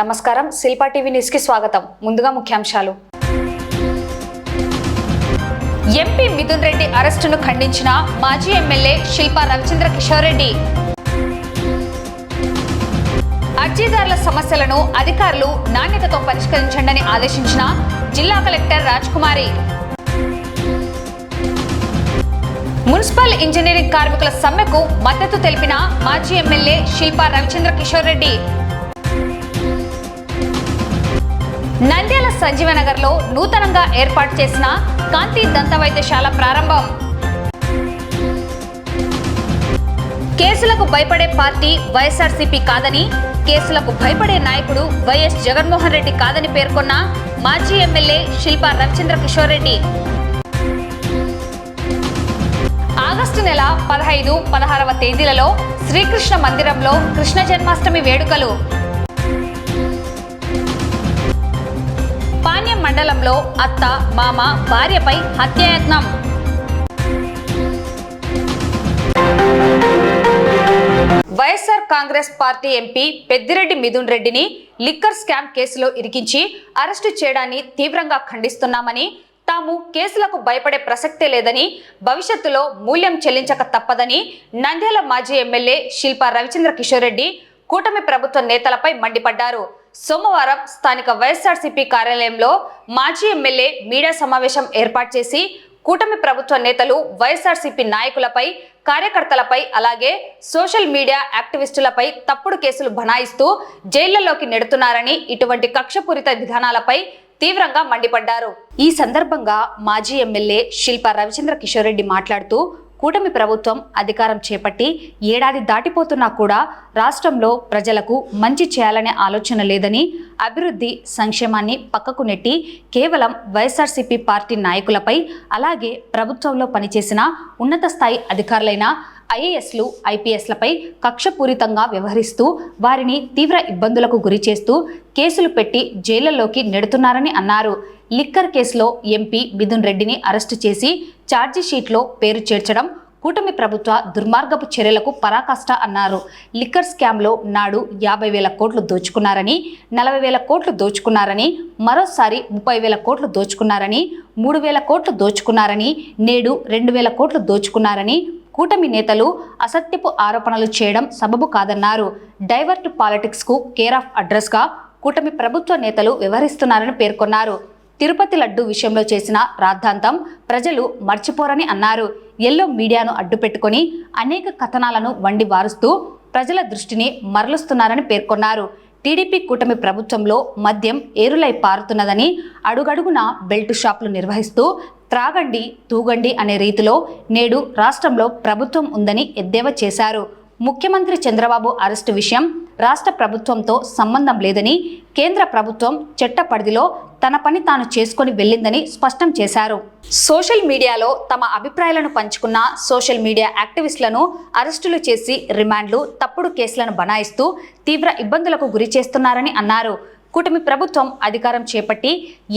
నమస్కారం, Shilpa TV news కి స్వాగతం. ముందుగా ముఖ్యాంశాలు. ఎంపీ మిథున్ రెడ్డి అరెస్టును ఖండించిన మాజీ ఎమ్మెల్యే శిల్పా రవిచంద్ర కిషోర్ రెడ్డి. అర్జీదారుల సమస్యలను అధికారులు నాణ్యతతో పరిష్కరించండి ఆదేశించిన జిల్లా కలెక్టర్ రాజ్కుమారి. మున్సిపల్ ఇంజనీరింగ్ కార్మికుల సమ్మెకు మద్దతు తెలిపిన మాజీ ఎమ్మెల్యే శిల్పా రవిచంద్ర కిషోర్ రెడ్డి. నంద్యాల సంజీవనగర్ లో నూతనంగా ఏర్పాటు చేసిన కాంతి దంత వైద్యశాల ప్రారంభం. కేసులకు భయపడే పార్టీ వైఎస్ఆర్సీపీ కాదని, కేసులకు భయపడే నాయకుడు వైఎస్ జగన్మోహన్ రెడ్డి కాదని పేర్కొన్న మాజీ ఎమ్మెల్యే శిల్పా రవిచంద్ర కిషోర్ రెడ్డి. ఆగస్టు నెల 15, 16వ తేదీలలో శ్రీకృష్ణ మందిరంలో కృష్ణ జన్మాష్టమి వేడుకలు. పాణ్యం మండలంలో అత్త, మామ, భార్యపై హత్యాయత్నం. వైఎస్ఆర్ కాంగ్రెస్ పార్టీ ఎంపీ పెద్దిరెడ్డి మిథున్ రెడ్డిని లిక్కర్ స్కామ్ కేసులో ఇరికించి అరెస్టు చేయడాన్ని తీవ్రంగా ఖండిస్తున్నామని, తాము కేసులకు భయపడే ప్రసక్తే లేదని, భవిష్యత్తులో మూల్యం చెల్లించక తప్పదని నంద్యాల మాజీ ఎమ్మెల్యే శిల్పా రవిచంద్ర కిషోర్ రెడ్డి కూటమి ప్రభుత్వ నేతలపై మండిపడ్డారు. సోమవారం స్థానిక వైఎస్ఆర్సీపీ కార్యాలయంలో మాజీ ఎమ్మెల్యే మీడియా సమావేశం ఏర్పాటు చేసి కూటమి ప్రభుత్వ నేతలు వైఎస్ఆర్సీపీ నాయకులపై, కార్యకర్తలపై, అలాగే సోషల్ మీడియా యాక్టివిస్టులపై తప్పుడు కేసులు బనాయిస్తూ జైళ్లలోకి నెడుతున్నారని, ఇటువంటి కక్షపూరిత విధానాలపై తీవ్రంగా మండిపడ్డారు. ఈ సందర్భంగా మాజీ ఎమ్మెల్యే శిల్పా రవిచంద్ర కిషోర్ రెడ్డి మాట్లాడుతూ, కూటమి ప్రభుత్వం అధికారం చేపట్టి ఏడాది దాటిపోతున్నా కూడా రాష్ట్రంలో ప్రజలకు మంచి చేయాలనే ఆలోచన లేదని, అభివృద్ధి, సంక్షేమాన్ని పక్కకు నెట్టి కేవలం వైఎస్ఆర్సీపీ పార్టీ నాయకులపై, అలాగే ప్రభుత్వంలో పనిచేసిన ఉన్నత స్థాయి అధికారులైన ఐఏఎస్లు, ఐపీఎస్లపై కక్షపూరితంగా వ్యవహరిస్తూ వారిని తీవ్ర ఇబ్బందులకు గురి చేస్తూ కేసులు పెట్టి జైళ్లలోకి నెడుతున్నారని అన్నారు. లిక్కర్ కేసులో ఎంపీ మిథున్ రెడ్డిని అరెస్టు చేసి ఛార్జీ షీట్లో పేరు చేర్చడం కూటమి ప్రభుత్వ దుర్మార్గపు చర్యలకు పరాకాష్ట అన్నారు. లిక్కర్ స్కామ్లో నాడు 50,000 కోట్లు దోచుకున్నారని, 40,000 కోట్లు దోచుకున్నారని, మరోసారి 30,000 కోట్లు దోచుకున్నారని, 3,000 కోట్లు దోచుకున్నారని, నేడు 2,000 కోట్లు దోచుకున్నారని కూటమి నేతలు అసత్యపు ఆరోపణలు చేయడం సబబు కాదన్నారు. డైవర్ట్ పాలిటిక్స్ కు కేర్ ఆఫ్ అడ్రస్ గా కూటమి ప్రభుత్వ నేతలు వ్యవహరిస్తున్నారని పేర్కొన్నారు. తిరుపతి లడ్డు విషయంలో చేసిన రాద్ధాంతం ప్రజలు మర్చిపోరని అన్నారు. ఎల్లో మీడియాను అడ్డుపెట్టుకుని అనేక కథనాలను వండి వారుస్తూ ప్రజల దృష్టిని మరలుస్తున్నారని పేర్కొన్నారు. టీడీపీ కూటమి ప్రభుత్వంలో మద్యం ఏరులై పారుతున్నదని, అడుగడుగున బెల్ట్ షాపులు నిర్వహిస్తూ త్రాగండి, తూగండి అనే రీతిలో నేడు రాష్ట్రంలో ప్రభుత్వం ఉందని ఎద్దేవా చేశారు. ముఖ్యమంత్రి చంద్రబాబు అరెస్టు విషయం రాష్ట్ర ప్రభుత్వంతో సంబంధం లేదని, కేంద్ర ప్రభుత్వం చట్ట పరిధిలో తన పని తాను చేసుకొని వెళ్ళిందని స్పష్టం చేశారు. సోషల్ మీడియాలో తమ అభిప్రాయాలను పంచుకున్న సోషల్ మీడియా యాక్టివిస్టులను అరెస్టులు చేసి రిమాండ్లు, తప్పుడు కేసులను బనాయిస్తూ తీవ్ర ఇబ్బందులకు గురి చేస్తున్నారని అన్నారు. కూటమి ప్రభుత్వం అధికారం చేపట్టి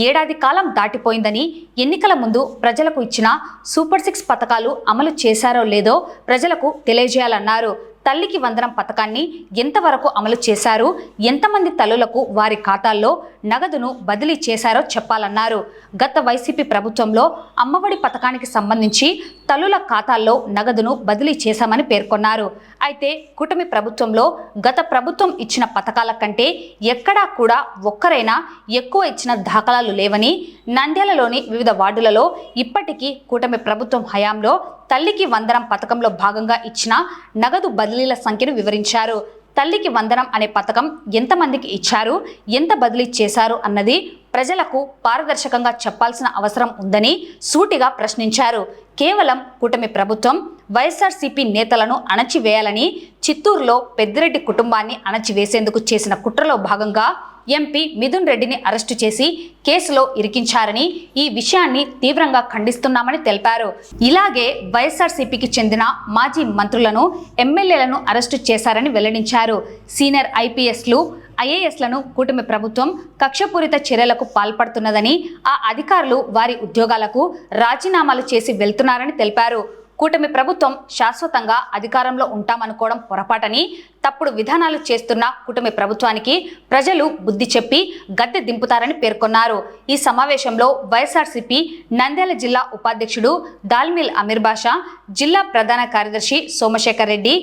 ఏడాది కాలం దాటిపోయిందని, ఎన్నికల ముందు ప్రజలకు ఇచ్చిన సూపర్ 6 పథకాలు అమలు చేశారో లేదో ప్రజలకు తెలియజేయాలన్నారు. తల్లికి వందనం పథకాన్ని ఎంతవరకు అమలు చేశారు, ఎంతమంది తల్లులకు వారి ఖాతాల్లో నగదును బదిలీ చేశారో చెప్పాలన్నారు. గత వైసీపీ ప్రభుత్వంలో అమ్మఒడి పథకానికి సంబంధించి తల్లుల ఖాతాల్లో నగదును బదిలీ చేశామని పేర్కొన్నారు. అయితే కూటమి ప్రభుత్వంలో గత ప్రభుత్వం ఇచ్చిన పథకాల కంటే ఎక్కడా కూడా ఒక్కరైనా ఎక్కువ ఇచ్చిన దాఖలాలు లేవని, నంద్యాలలోని వివిధ వార్డులలో ఇప్పటికీ కూటమి ప్రభుత్వం హయాంలో తల్లికి వందనం పథకంలో భాగంగా ఇచ్చిన నగదు బదిలీల సంఖ్యను వివరించారు. తల్లికి వందనం అనే పథకం ఎంతమందికి ఇచ్చారు, ఎంత బదిలీ చేశారు అన్నది ప్రజలకు పారదర్శకంగా చెప్పాల్సిన అవసరం ఉందని సూటిగా ప్రశ్నించారు. కేవలం కూటమి ప్రభుత్వం వైఎస్ఆర్సీపీ నేతలను అణచివేయాలని, చిత్తూరులో పెద్దిరెడ్డి కుటుంబాన్ని అణచివేసేందుకు చేసిన కుట్రలో భాగంగా ఎంపీ మిథున్ రెడ్డిని అరెస్టు చేసి కేసులో ఇరికించారని, ఈ విషయాన్ని తీవ్రంగా ఖండిస్తున్నామని తెలిపారు. ఇలాగే వైఎస్ఆర్సీపీకి చెందిన మాజీ మంత్రులను, ఎమ్మెల్యేలను అరెస్టు చేశారని వెల్లడించారు. సీనియర్ ఐపీఎస్లు, ఐఏఎస్లను కూటమి ప్రభుత్వం కక్షపూరిత చర్యలకు పాల్పడుతున్నదని, ఆ అధికారులు వారి ఉద్యోగాలకు రాజీనామాలు చేసి వెళ్తున్నారని తెలిపారు. కూటమి ప్రభుత్వం శాశ్వతంగా అధికారంలో ఉంటామనుకోవడం పొరపాటని, తప్పుడు విధానాలు చేస్తున్న కూటమి ప్రభుత్వానికి ప్రజలు బుద్ధి చెప్పి గద్దె దింపుతారని పేర్కొన్నారు. ఈ సమావేశంలో వైఎస్ఆర్సీపీ నంద్యాల జిల్లా ఉపాధ్యక్షుడు దాల్మిల్ అమీర్ బాషా, జిల్లా ప్రధాన కార్యదర్శి సోమశేఖర్ రెడ్డి,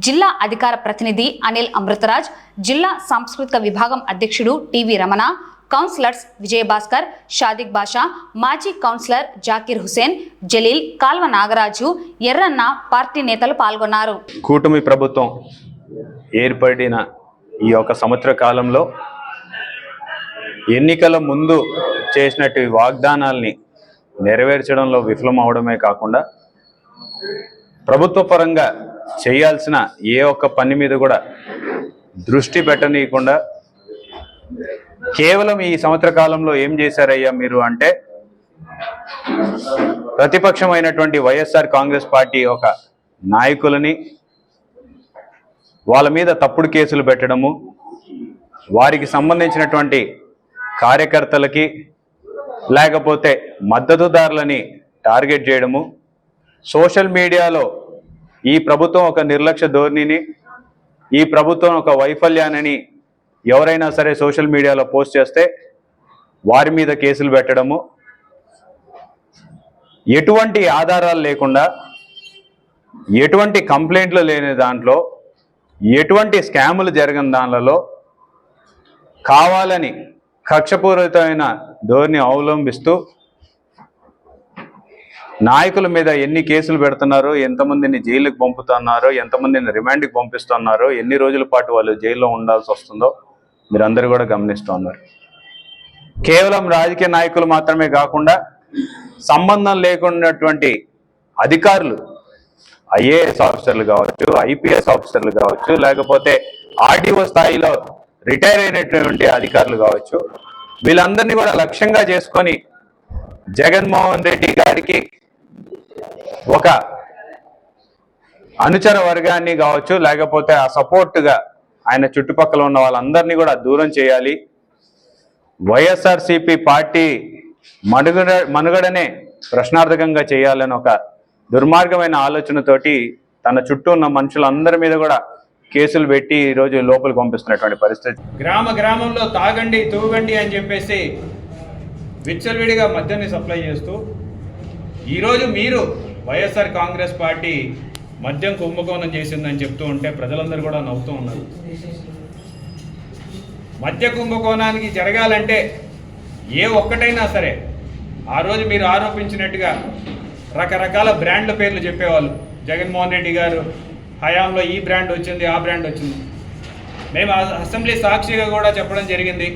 జిల్లా అధికార ప్రతినిధి అనిల్ అమృతరాజ్, జిల్లా సాంస్కృతిక విభాగం అధ్యక్షుడు టీవీ రమణ, కౌన్సిలర్స్ విజయభాస్కర్, షాదిక్ బాషా, మాజీ కౌన్సిలర్ జాకీర్ హుసేన్, జలీల్, కాల్వ నాగరాజు, ఎర్రన్న పార్టీ నేతలు పాల్గొన్నారు. కూటమి ప్రభుత్వం ఏర్పడిన ఈ ఒక సంవత్సర కాలంలో ఎన్నికల ముందు చేసినట్టు వాగ్దానాల్ని నెరవేర్చడంలో విఫలం అవడమే కాకుండా ప్రభుత్వ పరంగా చేయాల్సిన ఏ ఒక్క పని మీద కూడా దృష్టి పెట్టనీయకుండా కేవలం ఈ సంవత్సర కాలంలో ఏం చేశారయ్యా మీరు అంటే, ప్రతిపక్షమైనటువంటి వైఎస్ఆర్ కాంగ్రెస్ పార్టీ ఒక నాయకులని వాళ్ళ మీద తప్పుడు కేసులు పెట్టడము, వారికి సంబంధించినటువంటి కార్యకర్తలకి లేకపోతే మద్దతుదారులని టార్గెట్ చేయడము, సోషల్ మీడియాలో ఈ ప్రభుత్వం ఒక నిర్లక్ష్య ధోరణిని, ఈ ప్రభుత్వం ఒక వైఫల్యాన్ని ఎవరైనా సరే సోషల్ మీడియాలో పోస్ట్ చేస్తే వారి మీద కేసులు పెట్టడము, ఎటువంటి ఆధారాలు లేకుండా, ఎటువంటి కంప్లైంట్లు లేని దాంట్లో, ఎటువంటి స్కాములు జరగని దానిలో కావాలని కక్షపూరితమైన ధోరణి అవలంబిస్తూ నాయకుల మీద ఎన్ని కేసులు పెడుతున్నారో, ఎంతమందిని జైలుకి పంపుతున్నారో, ఎంతమందిని రిమాండ్కి పంపిస్తున్నారో, ఎన్ని రోజుల పాటు వాళ్ళు జైల్లో ఉండాల్సి వస్తుందో మీరందరూ కూడా గమనిస్తూ ఉన్నారు. కేవలం రాజకీయ నాయకులు మాత్రమే కాకుండా సంబంధం లేకున్నటువంటి అధికారులు, ఐఏఎస్ ఆఫీసర్లు కావచ్చు, ఐపీఎస్ ఆఫీసర్లు కావచ్చు, లేకపోతే ఆర్డీఓ స్థాయిలో రిటైర్ అయినటువంటి అధికారులు కావచ్చు, వీళ్ళందరినీ కూడా లక్ష్యంగా చేసుకొని జగన్మోహన్ రెడ్డి గారికి ఒక అనుచర వర్గాన్ని కావచ్చు, లేకపోతే ఆ సపోర్ట్గా ఆయన చుట్టుపక్కల ఉన్న వాళ్ళందరినీ కూడా దూరం చేయాలి. వైఎస్ఆర్సీపీ పార్టీ మనుగడనే ప్రశ్నార్థకంగా చేయాలని ఒక దుర్మార్గమైన ఆలోచనతోటి తన చుట్టూ ఉన్న మనుషులందరి మీద కూడా కేసులు పెట్టి ఈరోజు లోపలికి పంపిస్తున్నటువంటి పరిస్థితి. గ్రామంలో తాగండి తూగండి అని చెప్పేసి విచ్చలవిడిగా మద్యాన్ని సప్లై చేస్తూ ఈరోజు మీరు వైఎస్ఆర్ కాంగ్రెస్ పార్టీ మద్యం కుంభకోణం చేసిందని చెప్తూ ఉంటే ప్రజలందరూ కూడా నవ్వుతూ ఉన్నారు. మద్య కుంభకోణానికి జరగాలంటే ఏ ఒక్కటైనా సరే ఆ రోజు మీరు ఆరోపించినట్టుగా రకరకాల బ్రాండ్ల పేర్లు చెప్పేవాళ్ళు. జగన్మోహన్ రెడ్డి గారు హయాంలో ఈ బ్రాండ్ వచ్చింది, ఆ బ్రాండ్ వచ్చింది. మేము అసెంబ్లీ సాక్షిగా కూడా చెప్పడం జరిగింది.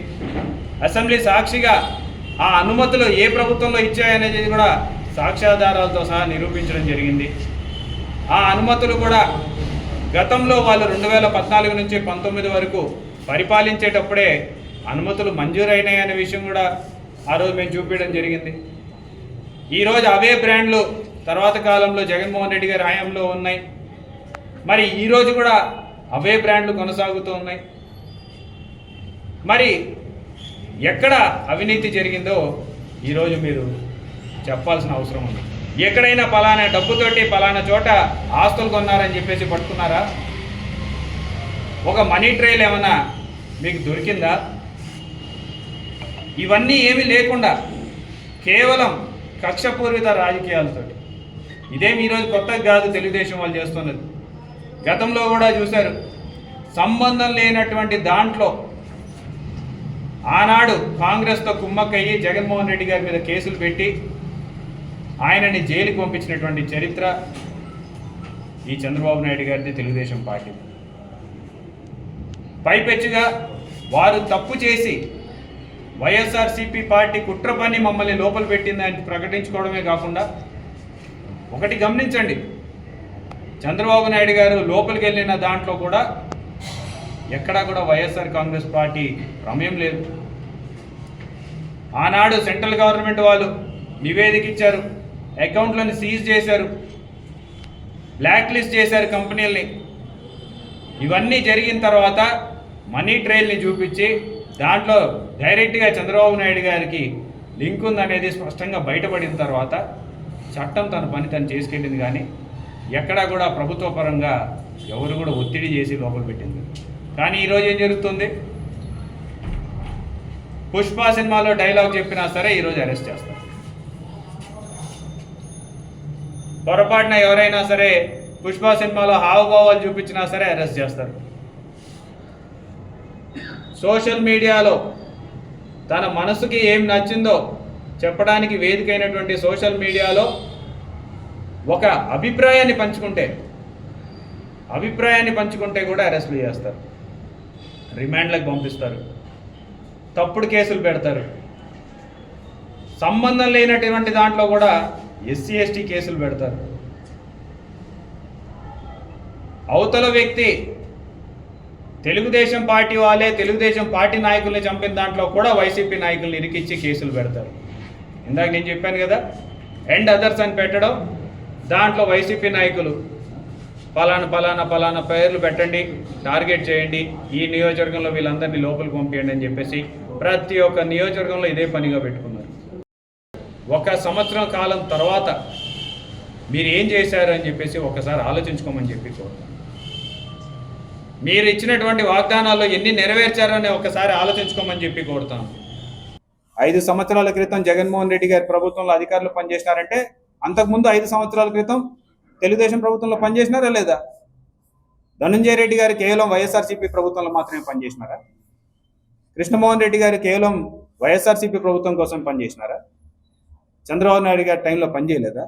అసెంబ్లీ సాక్షిగా ఆ అనుమతులు ఏ ప్రభుత్వంలో ఇచ్చాయనేది కూడా సాక్ష్యాధారాలతో సహా నిరూపించడం జరిగింది. ఆ అనుమతులు కూడా గతంలో వాళ్ళు 2014 నుంచి 19 వరకు పరిపాలించేటప్పుడే అనుమతులు మంజూరైనాయనే విషయం కూడా ఆ రోజు మేము చూపించడం జరిగింది. ఈరోజు అవే బ్రాండ్లు తర్వాత కాలంలో జగన్మోహన్ రెడ్డి గారి హయాంలో ఉన్నాయి. మరి ఈరోజు కూడా అవే బ్రాండ్లు కొనసాగుతూ ఉన్నాయి. మరి ఎక్కడ అవినీతి జరిగిందో ఈరోజు మీరు చెప్పాల్సిన అవసరం ఉంది. ఎక్కడైనా పలానా డబ్బుతోటి పలానా చోట ఆస్తులు కొన్నారని చెప్పేసి పట్టుకున్నారా? ఒక మనీ ట్రైల్ ఏమన్నా మీకు దొరికిందా? ఇవన్నీ ఏమీ లేకుండా కేవలం కక్షపూరిత రాజకీయాలతోటి, ఇదేమి ఈరోజు కొత్తగా కాదు తెలుగుదేశం వాళ్ళు చేస్తున్నది. గతంలో కూడా చూశారు. సంబంధం లేనటువంటి దాంట్లో ఆనాడు కాంగ్రెస్తో కుమ్మక్కయ్యి జగన్మోహన్ రెడ్డి గారి మీద కేసులు పెట్టి ఆయనని జైలుకి పంపించినటువంటి చరిత్ర ఈ చంద్రబాబు నాయుడు గారిది, తెలుగుదేశం పార్టీ. పైపెచ్చుగా వారు తప్పు చేసి వైఎస్ఆర్సీపీ పార్టీ కుట్ర పని మమ్మల్ని లోపల పెట్టిందని ప్రకటించుకోవడమే కాకుండా, ఒకటి గమనించండి, చంద్రబాబు నాయుడు గారు లోపలికి వెళ్ళిన దాంట్లో కూడా ఎక్కడా కూడా వైఎస్ఆర్ కాంగ్రెస్ పార్టీ ప్రమేయం లేదు. ఆనాడు సెంట్రల్ గవర్నమెంట్ వాళ్ళు నివేదిక ఇచ్చారు, అకౌంట్లను సీజ్ చేశారు, బ్లాక్ లిస్ట్ చేశారు కంపెనీలని. ఇవన్నీ జరిగిన తర్వాత మనీ ట్రైల్ని చూపించి దాంట్లో డైరెక్ట్గా చంద్రబాబు నాయుడు గారికి లింక్ ఉందనేది స్పష్టంగా బయటపడిన తర్వాత చట్టం తన పని తను చేసుకెళ్ళింది. కానీ ఎక్కడా కూడా ప్రభుత్వ పరంగా ఎవరు కూడా ఒత్తిడి చేసి లోపల పెట్టింది. కానీ ఈరోజు ఏం జరుగుతుంది? పుష్ప సినిమాలో డైలాగ్ చెప్పినా సరే ఈరోజు అరెస్ట్ చేస్తారు. పొరపాటున ఎవరైనా సరే పుష్ప సినిమాలో హావభావాలు చూపించినా సరే అరెస్ట్ చేస్తారు. సోషల్ మీడియాలో తన మనసుకి ఏం నచ్చిందో చెప్పడానికి వేదికైనటువంటి సోషల్ మీడియాలో ఒక అభిప్రాయాన్ని పంచుకుంటే కూడా అరెస్టులు చేస్తారు, రిమాండ్లకు పంపిస్తారు, తప్పుడు కేసులు పెడతారు. సంబంధం లేనటువంటి దాంట్లో కూడా ఎస్సీ ఎస్టీ కేసులు పెడతారు. అవతల వ్యక్తి తెలుగుదేశం పార్టీ వాళ్ళే తెలుగుదేశం పార్టీ నాయకుల్ని చంపిన దాంట్లో కూడా వైసీపీ నాయకుల్ని ఇరికిచ్చి కేసులు పెడతారు. ఇందాక నేను చెప్పాను కదా, అండ్ అదర్స్ అని పెట్టడం, దాంట్లో వైసీపీ నాయకులు పలానా పేర్లు పెట్టండి, టార్గెట్ చేయండి, ఈ నియోజకవర్గంలో వీళ్ళందరినీ లోపలికి పంపించండి అని చెప్పేసి ప్రతి ఒక్క నియోజకవర్గంలో ఇదే పనిగా పెట్టుకున్నారు. 1 సంవత్సరం కాలం తర్వాత మీరు ఏం చేశారు అని చెప్పేసి ఒకసారి ఆలోచించుకోమని చెప్పి కోరుతాను. మీరు ఇచ్చినటువంటి వాగ్దానాల్లో ఎన్ని నెరవేర్చారో అని ఒకసారి ఆలోచించుకోమని చెప్పి కోరుతాను. 5 సంవత్సరాల క్రితం జగన్మోహన్ రెడ్డి గారి ప్రభుత్వంలో అధికారులు పనిచేసినారంటే అంతకుముందు 5 సంవత్సరాల క్రితం తెలుగుదేశం ప్రభుత్వంలో పనిచేసినారా లేదా? ధనంజయ రెడ్డి గారు కేవలం వైఎస్ఆర్సీపీ ప్రభుత్వంలో మాత్రమే పనిచేసినారా? కృష్ణమోహన్ రెడ్డి గారు కేవలం వైఎస్ఆర్సీపీ ప్రభుత్వం కోసం పనిచేసినారా? చంద్రబాబు నాయుడు గారి టైంలో పనిచేయలేదా?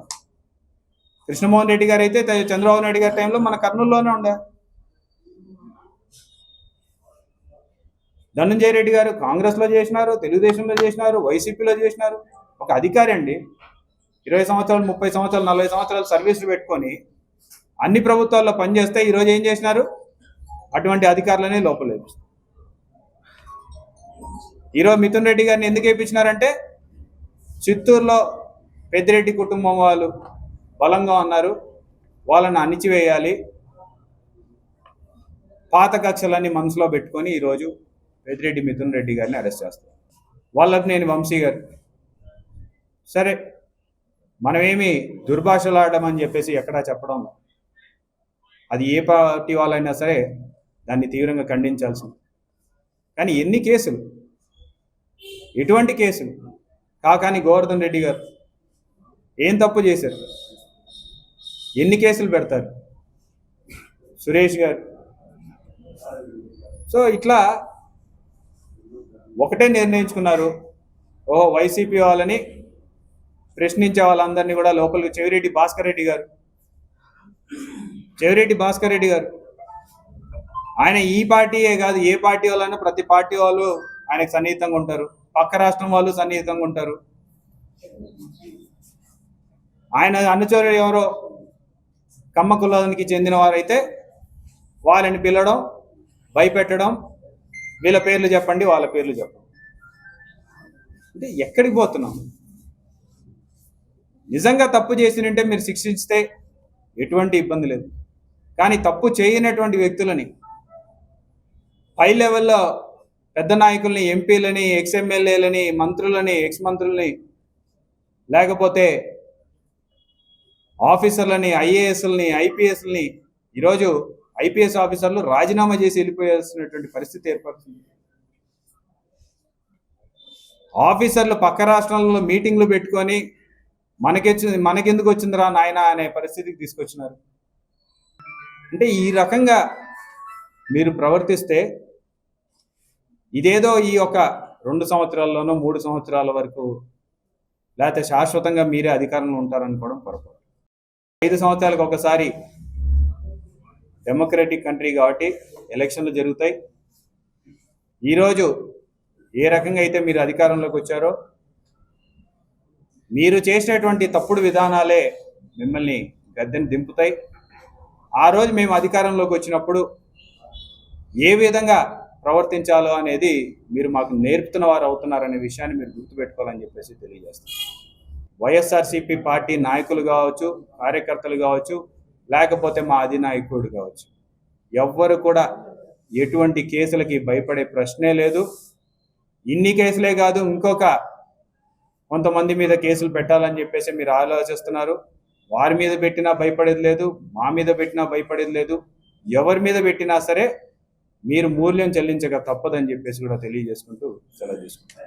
కృష్ణమోహన్ రెడ్డి గారు అయితే చంద్రబాబు నాయుడు గారి టైంలో మన కర్నూలులోనే ఉండే. ధనంజయ రెడ్డి గారు కాంగ్రెస్లో చేసినారు, తెలుగుదేశంలో చేసినారు, వైసీపీలో చేసినారు. ఒక అధికారి అండి, 20 సంవత్సరాలు 30 సంవత్సరాలు 40 సంవత్సరాలు సర్వీసులు పెట్టుకొని అన్ని ప్రభుత్వాల్లో పనిచేస్తే ఈరోజు ఏం చేసినారు? అటువంటి అధికారులనే లోపల వేపిస్తారు. ఈరోజు మిథున్ రెడ్డి గారిని ఎందుకు వేయించినారంటే చిత్తూరులో పెద్దిరెడ్డి కుటుంబం వాళ్ళు బలంగా ఉన్నారు, వాళ్ళని అణిచివేయాలి, పాత కక్షలన్నీ మనసులో పెట్టుకొని ఈరోజు పెద్దిరెడ్డి మిథున్ రెడ్డి గారిని అరెస్ట్ చేస్తారు. వల్లభనేని వంశీ గారు, సరే మనమేమి దుర్భాషలాడడం అని చెప్పేసి ఎక్కడా చెప్పడం, అది ఏ పార్టీ వాళ్ళైనా సరే దాన్ని తీవ్రంగా ఖండించాల్సింది. కానీ ఎన్ని కేసులు, ఎటువంటి కేసులు? కాకాని గోవర్ధన్ రెడ్డి గారు ఏం తప్పు చేశారు? ఎన్ని కేసులు పెడతారు? సురేష్ గారు. సో ఇట్లా ఒకటే నిర్ణయించుకున్నారు, వైసీపీ వాళ్ళని ప్రశ్నించే వాళ్ళందరినీ కూడా లోపలికి చెవిరెడ్డి భాస్కర్ రెడ్డి గారు ఆయన ఈ పార్టీయే కాదు, ఏ పార్టీ వాళ్ళైనా ప్రతి పార్టీ వాళ్ళు ఆయనకు సన్నిహితంగా ఉంటారు, పక్క రాష్ట్రం వాళ్ళు సన్నిహితంగా ఉంటారు. ఆయన అనుచరులు ఎవరో కమ్మ కులానికి చెందిన వారైతే వాళ్ళని పిలవడం, భయపెట్టడం, వీళ్ళ పేర్లు చెప్పండి, వాళ్ళ పేర్లు చెప్పండి. అంటే ఎక్కడికి పోతున్నాం? నిజంగా తప్పు చేసినంటే మీరు శిక్షిస్తే ఎటువంటి ఇబ్బంది లేదు. కానీ తప్పు చేయనటువంటి వ్యక్తులని, హై లెవెల్లో పెద్ద నాయకుల్ని, ఎంపీలని, ఎక్స్ఎమ్మెల్యేలని, మంత్రులని, ఎక్స్ మంత్రులని, లేకపోతే ఆఫీసర్లని, ఐఏఎస్లని, ఐపీఎస్లని, ఈరోజు ఐపీఎస్ ఆఫీసర్లు రాజీనామా చేసి వెళ్ళిపోయాల్సినటువంటి పరిస్థితి ఏర్పడుతుంది. ఆఫీసర్లు పక్క రాష్ట్రాలలో మీటింగ్లు పెట్టుకొని మనకెందుకు వచ్చిందిరా నాయన అనే పరిస్థితికి తీసుకొచ్చినారు. అంటే ఈ రకంగా మీరు ప్రవర్తిస్తే ఇదేదో ఈ ఒక 2 సంవత్సరాల్లోనో 3 సంవత్సరాల వరకు లేకపోతే శాశ్వతంగా మీరే అధికారంలో ఉంటారనుకోవడం పొరపాటు. 5 సంవత్సరాలకు ఒకసారి డెమోక్రటిక్ కంట్రీ కాబట్టి ఎలక్షన్లు జరుగుతాయి. ఈరోజు ఏ రకంగా అయితే మీరు అధికారంలోకి వచ్చారో, మీరు చేసినటువంటి తప్పుడు విధానాలే మిమ్మల్ని గద్దెని దింపుతాయి. ఆ రోజు మేము అధికారంలోకి వచ్చినప్పుడు ఏ విధంగా ప్రవర్తించాలో అనేది మీరు మాకు నేర్పుతున్న వారు అవుతున్నారనే విషయాన్ని మీరు గుర్తుపెట్టుకోవాలని చెప్పేసి తెలియజేస్తాం. వైఎస్ఆర్సీపీ పార్టీ నాయకులు కావచ్చు, కార్యకర్తలు కావచ్చు, లేకపోతే మా అధినాయకుడు కావచ్చు, ఎవ్వరు కూడా ఎటువంటి కేసులకి భయపడే ప్రశ్నే లేదు. ఇన్ని కేసులే కాదు, ఇంకొక కొంతమంది మీద కేసులు పెట్టాలని చెప్పేసి మీరు ఆలోచిస్తున్నారు. వారి మీద పెట్టినా భయపడేది లేదు, మా మీద పెట్టినా భయపడేది లేదు. ఎవరి మీద పెట్టినా సరే మీరు మూల్యం చెల్లించక తప్పదని చెప్పేసి కూడా తెలియజేసుకుంటూ సెలవు తీసుకుంటాం.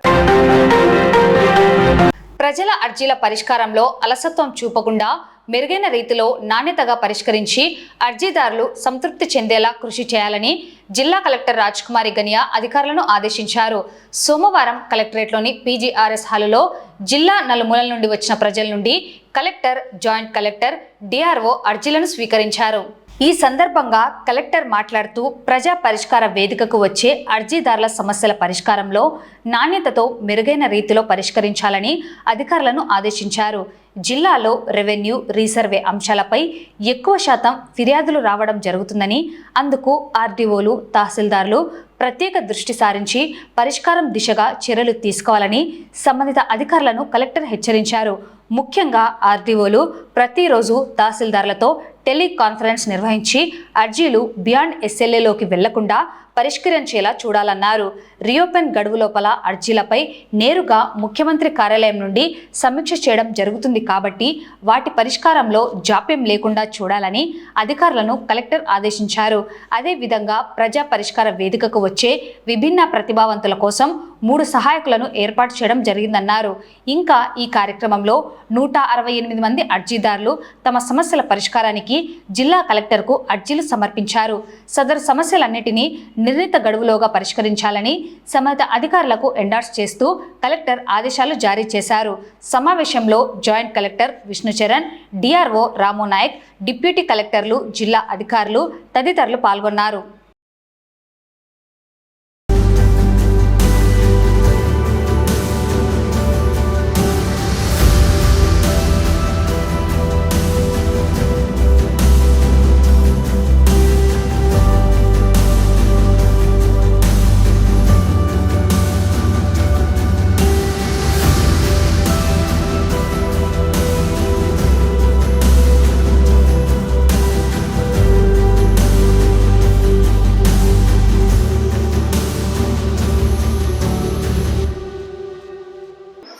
ప్రజల అర్జీల పరిష్కారంలో అలసత్వం చూపకుండా మెరుగైన రీతిలో నాణ్యతగా పరిష్కరించి అర్జీదారులు సంతృప్తి చెందేలా కృషి చేయాలని జిల్లా కలెక్టర్ రాజ్కుమారి గనియా అధికారులను ఆదేశించారు. సోమవారం కలెక్టరేట్లోని పీజీఆర్ఎస్ హాలులో జిల్లా నలుమూలల నుండి వచ్చిన ప్రజల నుండి కలెక్టర్, జాయింట్ కలెక్టర్, డిఆర్ఓ అర్జీలను స్వీకరించారు. ఈ సందర్భంగా కలెక్టర్ మాట్లాడుతూ ప్రజా పరిష్కార వేదికకు వచ్చే అర్జీదారుల సమస్యల పరిష్కారంలో నాణ్యతతో మెరుగైన రీతిలో పరిష్కరించాలని అధికారులను ఆదేశించారు. జిల్లాలో రెవెన్యూ, రీసర్వే అంశాలపై ఎక్కువ శాతం ఫిర్యాదులు రావడం జరుగుతుందని, అందుకు ఆర్డీఓలు, తహసీల్దార్లు ప్రత్యేక దృష్టి సారించి పరిష్కారం దిశగా చర్యలు తీసుకోవాలని సంబంధిత అధికారులను కలెక్టర్ హెచ్చరించారు. ముఖ్యంగా ఆర్డీఓలు ప్రతిరోజు తహసీల్దార్లతో టెలికాన్ఫరెన్స్ నిర్వహించి అర్జీలు బియాండ్ ఎస్ఎల్ఏలోకి వెళ్లకుండా పరిష్కరించేలా చూడాలన్నారు. రీఓపెన్ గడువు లోపల అర్జీలపై నేరుగా ముఖ్యమంత్రి కార్యాలయం నుండి సమీక్ష చేయడం జరుగుతుంది కాబట్టి వాటి పరిష్కారంలో జాప్యం లేకుండా చూడాలని అధికారులను కలెక్టర్ ఆదేశించారు. అదేవిధంగా ప్రజా పరిష్కార వేదికకు వచ్చే విభిన్న ప్రతిభావంతుల కోసం 3 సహాయకులను ఏర్పాటు చేయడం జరిగిందన్నారు. ఇంకా ఈ కార్యక్రమంలో 168 మంది అర్జీదారులు తమ సమస్యల పరిష్కారానికి జిల్లా కలెక్టర్కు అర్జీలు సమర్పించారు. సదరు సమస్యలన్నిటినీ నిర్ణీత గడువులోగా పరిష్కరించాలని సంబంధిత అధికారులకు ఎండార్స్ చేస్తూ కలెక్టర్ ఆదేశాలు జారీ చేశారు. సమావేశంలో జాయింట్ కలెక్టర్ విష్ణుచరణ్, డిఆర్ఓ రాము నాయక్, డిప్యూటీ కలెక్టర్లు, జిల్లా అధికారులు తదితరులు పాల్గొన్నారు.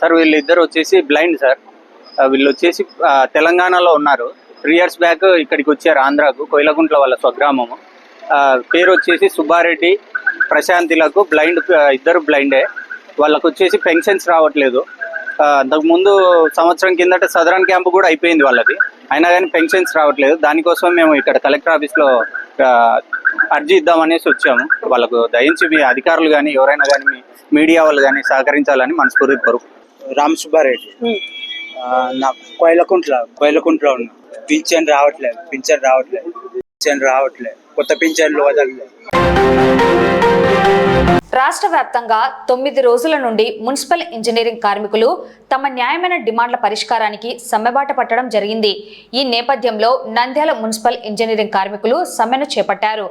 సార్ వీళ్ళిద్దరు వచ్చేసి బ్లైండ్ సార్. వీళ్ళు వచ్చేసి తెలంగాణలో ఉన్నారు. 3 years బ్యాక్ ఇక్కడికి వచ్చారు ఆంధ్రాకు, కోయిలకుంట్ల వాళ్ళ స్వగ్రామము. పేరు వచ్చేసి సుబ్బారెడ్డి, ప్రశాంతిలకు. ఇద్దరు బ్లైండే. వాళ్ళకు వచ్చేసి పెన్షన్స్ రావట్లేదు. అంతకుముందు సంవత్సరం కిందట సదరన్ క్యాంపు కూడా అయిపోయింది వాళ్ళది, అయినా కానీ పెన్షన్స్ రావట్లేదు. దానికోసం మేము ఇక్కడ కలెక్టర్ ఆఫీస్లో అర్జీ ఇద్దామనేసి వచ్చాము. వాళ్ళకు దయించి మీ అధికారులు కానీ ఎవరైనా కానీ మీ మీడియా వాళ్ళు కానీ సహకరించాలని మనస్ఫూర్తి కోరు. రామ్ సుబ్బారెడ్డి, నాకు కోయిలకుంట్ల ఉన్నా. పింఛన్ రావట్లేదు, కొత్త పింఛన్లు వదలలేదు. రాష్ట్ర వ్యాప్తంగా 9 రోజుల నుండి మున్సిపల్ ఇంజనీరింగ్ కార్మికులు తమ న్యాయమైన డిమాండ్ల పరిష్కారానికి సమ్మెబాట పట్టడం జరిగింది. ఈ నేపథ్యంలో నంద్యాల మున్సిపల్ ఇంజనీరింగ్ కార్మికులు సమ్మెను చేపట్టారు.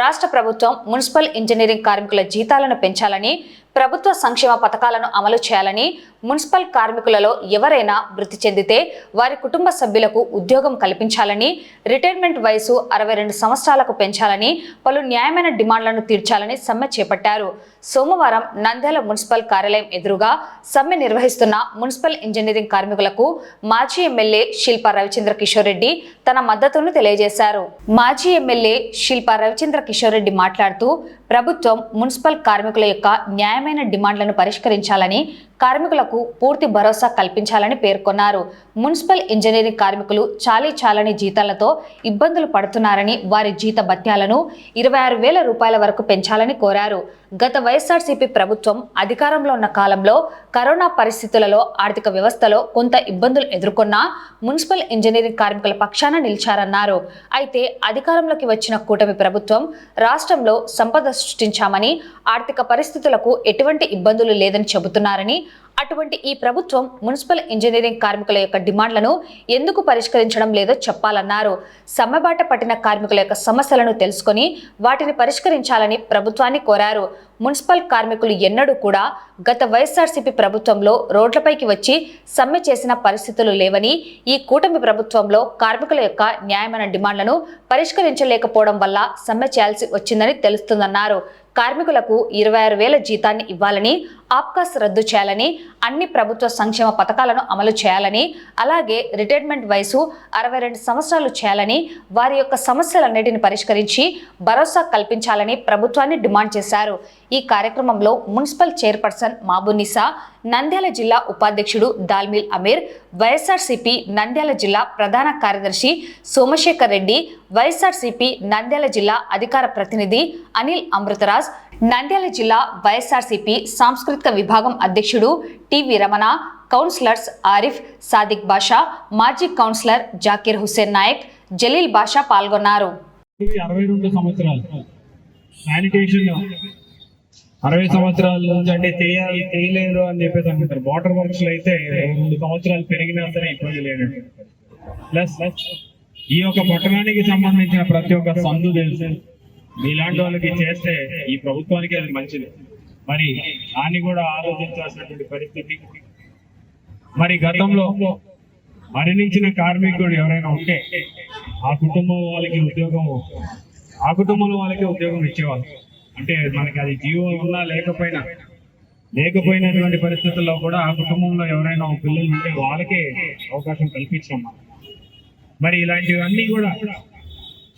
రాష్ట్ర ప్రభుత్వం మున్సిపల్ ఇంజనీరింగ్ కార్మికుల జీతాలను పెంచాలని, ప్రభుత్వ సంక్షేమ పథకాలను అమలు చేయాలని, మున్సిపల్ కార్మికులలో ఎవరైనా మృతి చెందితే వారి కుటుంబ సభ్యులకు ఉద్యోగం కల్పించాలని, రిటైర్మెంట్ వయసు 62 సంవత్సరాలకు పెంచాలని, పలు న్యాయమైన డిమాండ్లను తీర్చాలని సమ్మె చేపట్టారు. సోమవారం నంద్యాల మున్సిపల్ కార్యాలయం ఎదురుగా సమ్మె నిర్వహిస్తున్న మున్సిపల్ ఇంజనీరింగ్ కార్మికులకు మాజీ ఎమ్మెల్యే శిల్పా రవిచంద్ర కిషోర్ రెడ్డి తన మద్దతును తెలియజేశారు. మాజీ ఎమ్మెల్యే శిల్పా రవిచంద్ర కిషోర్ రెడ్డి మాట్లాడుతూ ప్రభుత్వం మున్సిపల్ కార్మికుల యొక్క న్యాయమైన డిమాండ్లను పరిష్కరించాలని, కార్మికులకు పూర్తి భరోసా కల్పించాలని పేర్కొన్నారు. మున్సిపల్ ఇంజనీరింగ్ కార్మికులు చాలని జీతాలతో ఇబ్బందులు పడుతున్నారని, వారి జీత భత్యాలను 26,000 రూపాయల వరకు పెంచాలని కోరారు. గత వైఎస్ఆర్సీపీ ప్రభుత్వం అధికారంలో ఉన్న కాలంలో కరోనా పరిస్థితులలో ఆర్థిక వ్యవస్థలో కొంత ఇబ్బందులు ఎదుర్కొన్నా మున్సిపల్ ఇంజనీరింగ్ కార్మికుల పక్షాన నిలిచారన్నారు. అయితే అధికారంలోకి వచ్చిన కూటమి ప్రభుత్వం రాష్ట్రంలో సంపద సృష్టించామని, ఆర్థిక పరిస్థితులకు ఎటువంటి ఇబ్బందులు లేదని చెబుతున్నారని, అటువంటి ఈ ప్రభుత్వం మున్సిపల్ ఇంజనీరింగ్ కార్మికుల యొక్క డిమాండ్లను ఎందుకు పరిష్కరించడం లేదో చెప్పాలన్నారు. సమ్మెబాట పట్టిన కార్మికుల యొక్క సమస్యలను తెలుసుకొని వాటిని పరిష్కరించాలని ప్రభుత్వాన్ని కోరారు. మున్సిపల్ కార్మికులు ఎన్నడూ కూడా గత వైఎస్ఆర్సీపీ ప్రభుత్వంలో రోడ్లపైకి వచ్చి సమ్మె చేసిన పరిస్థితులు లేవని, ఈ కూటమి ప్రభుత్వంలో కార్మికుల యొక్క న్యాయమైన డిమాండ్లను పరిష్కరించలేకపోవడం వల్ల సమ్మె చేయాల్సి వచ్చిందని తెలుస్తుందన్నారు. కార్మికులకు 26,000 జీతాన్ని ఇవ్వాలని, ఆప్కాస్ రద్దు చేయాలని, అన్ని ప్రభుత్వ సంక్షేమ పథకాలను అమలు చేయాలని, అలాగే రిటైర్మెంట్ వయసు 62 సంవత్సరాలు చేయాలని, వారి యొక్క సమస్యలన్నిటిని పరిష్కరించి భరోసా కల్పించాలని ప్రభుత్వాన్ని డిమాండ్ చేశారు. ఈ కార్యక్రమంలో మున్సిపల్ చైర్పర్సన్ మాబునిసా, నంద్యాల జిల్లా ఉపాధ్యక్షుడు దాల్మిల్ అమీర్, వైఎస్ఆర్సీపీ నంద్యాల జిల్లా ప్రధాన కార్యదర్శి సోమశేఖర్ రెడ్డి, వైఎస్ఆర్సీపీ నంద్యాల జిల్లా అధికార ప్రతినిధి అనిల్ అమృతరాజ్, నంద్యాల జిల్లా వైఎస్ఆర్సీపీ సాంస్కృతిక విభాగం అధ్యక్షుడు టివి రమణ, కౌన్సిలర్స్ ఆరిఫ్, సాదిక్ బాషా, మాజీ కౌన్సిలర్ జాకీర్ హుస్సేన్ నాయక్, జలీల్ బాషా పాల్గొన్నారు. 62 సంవత్సరాలు శానిటేషన్ 60 సంవత్సరాల నుంచి అంటే చేయలేరు అని చెప్పేసి అంటారు. వాటర్ వర్క్స్ లో అయితే 2 సంవత్సరాలు పెరిగినా సరే ఇబ్బంది లేదు. ప్లస్ ఈ యొక్క పట్టణానికి సంబంధించిన ప్రతి ఒక్క సందు తెలుసు. మీలాంటి వాళ్ళకి చేస్తే ఈ ప్రభుత్వానికి అది మంచిది. మరి దాన్ని కూడా ఆలోచించాల్సినటువంటి పరిస్థితి. మరి గతంలో మరణించిన కార్మికుడు ఎవరైనా ఉంటే ఆ కుటుంబంలో వాళ్ళకి ఉద్యోగం ఇచ్చేవాళ్ళు. అంటే మనకి అది జీవో ఉన్నా లేకపోయినటువంటి పరిస్థితుల్లో కూడా ఆ కుటుంబంలో ఎవరైనా పిల్లలు ఉంటే వాళ్ళకే అవకాశం కల్పించాం. మరి ఇలాంటివన్నీ కూడా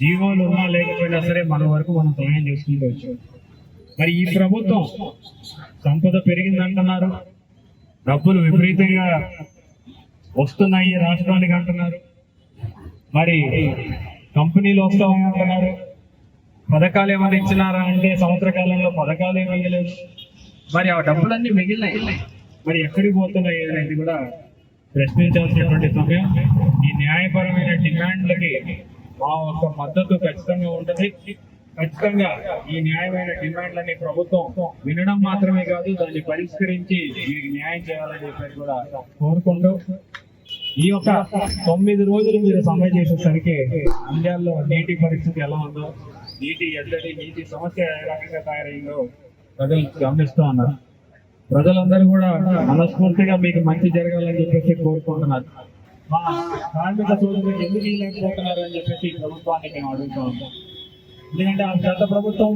జీవోలు ఉన్నా లేకపోయినా సరే మన వరకు మనం సహాయం చేసుకుంటూ వచ్చాం. మరి ఈ ప్రభుత్వం సంపద పెరిగిందంటున్నారు, డబ్బులు విపరీతంగా వస్తున్నాయి రాష్ట్రానికి అంటున్నారు, మరి కంపెనీలు వస్తామని అంటున్నారు. పథకాలు ఏమైనా ఇచ్చినారా అంటే సంవత్సర కాలంలో పథకాలు ఏమీ లేదు. మరి ఆ డబ్బులన్నీ మిగిలినాయి, మరి ఎక్కడికి పోతున్నాయి అనేది కూడా ప్రశ్నించాల్సినటువంటి సమయం. ఈ న్యాయపరమైన డిమాండ్లకి మా యొక్క మద్దతు ఖచ్చితంగా ఉంటుంది. ఖచ్చితంగా ఈ న్యాయమైన డిమాండ్లని ప్రభుత్వం వినడం మాత్రమే కాదు, దాన్ని పరిష్కరించి మీకు న్యాయం చేయాలని చెప్పి కూడా కోరుకుంటూ, ఈ యొక్క 9 రోజులు మీరు సమ్మె చేసేసరికి ఇండియాలో నీటి పరిస్థితి ఎలా ఉందో, నీటి సమస్య ఏ రకంగా తయారైందో ప్రజలు గమనిస్తూ ఉన్నారు. ప్రజలందరూ కూడా మనస్ఫూర్తిగా మీకు మంచి జరగాలని చెప్పేసి కోరుకుంటున్నారు. మా కార్మిక సోదరులు ఎందుకు ఇవ్వలేకపోతున్నారు అని చెప్పేసి ప్రభుత్వానికి మేము అడుగుతూ ఉంటాం. ఎందుకంటే ఆ గత ప్రభుత్వం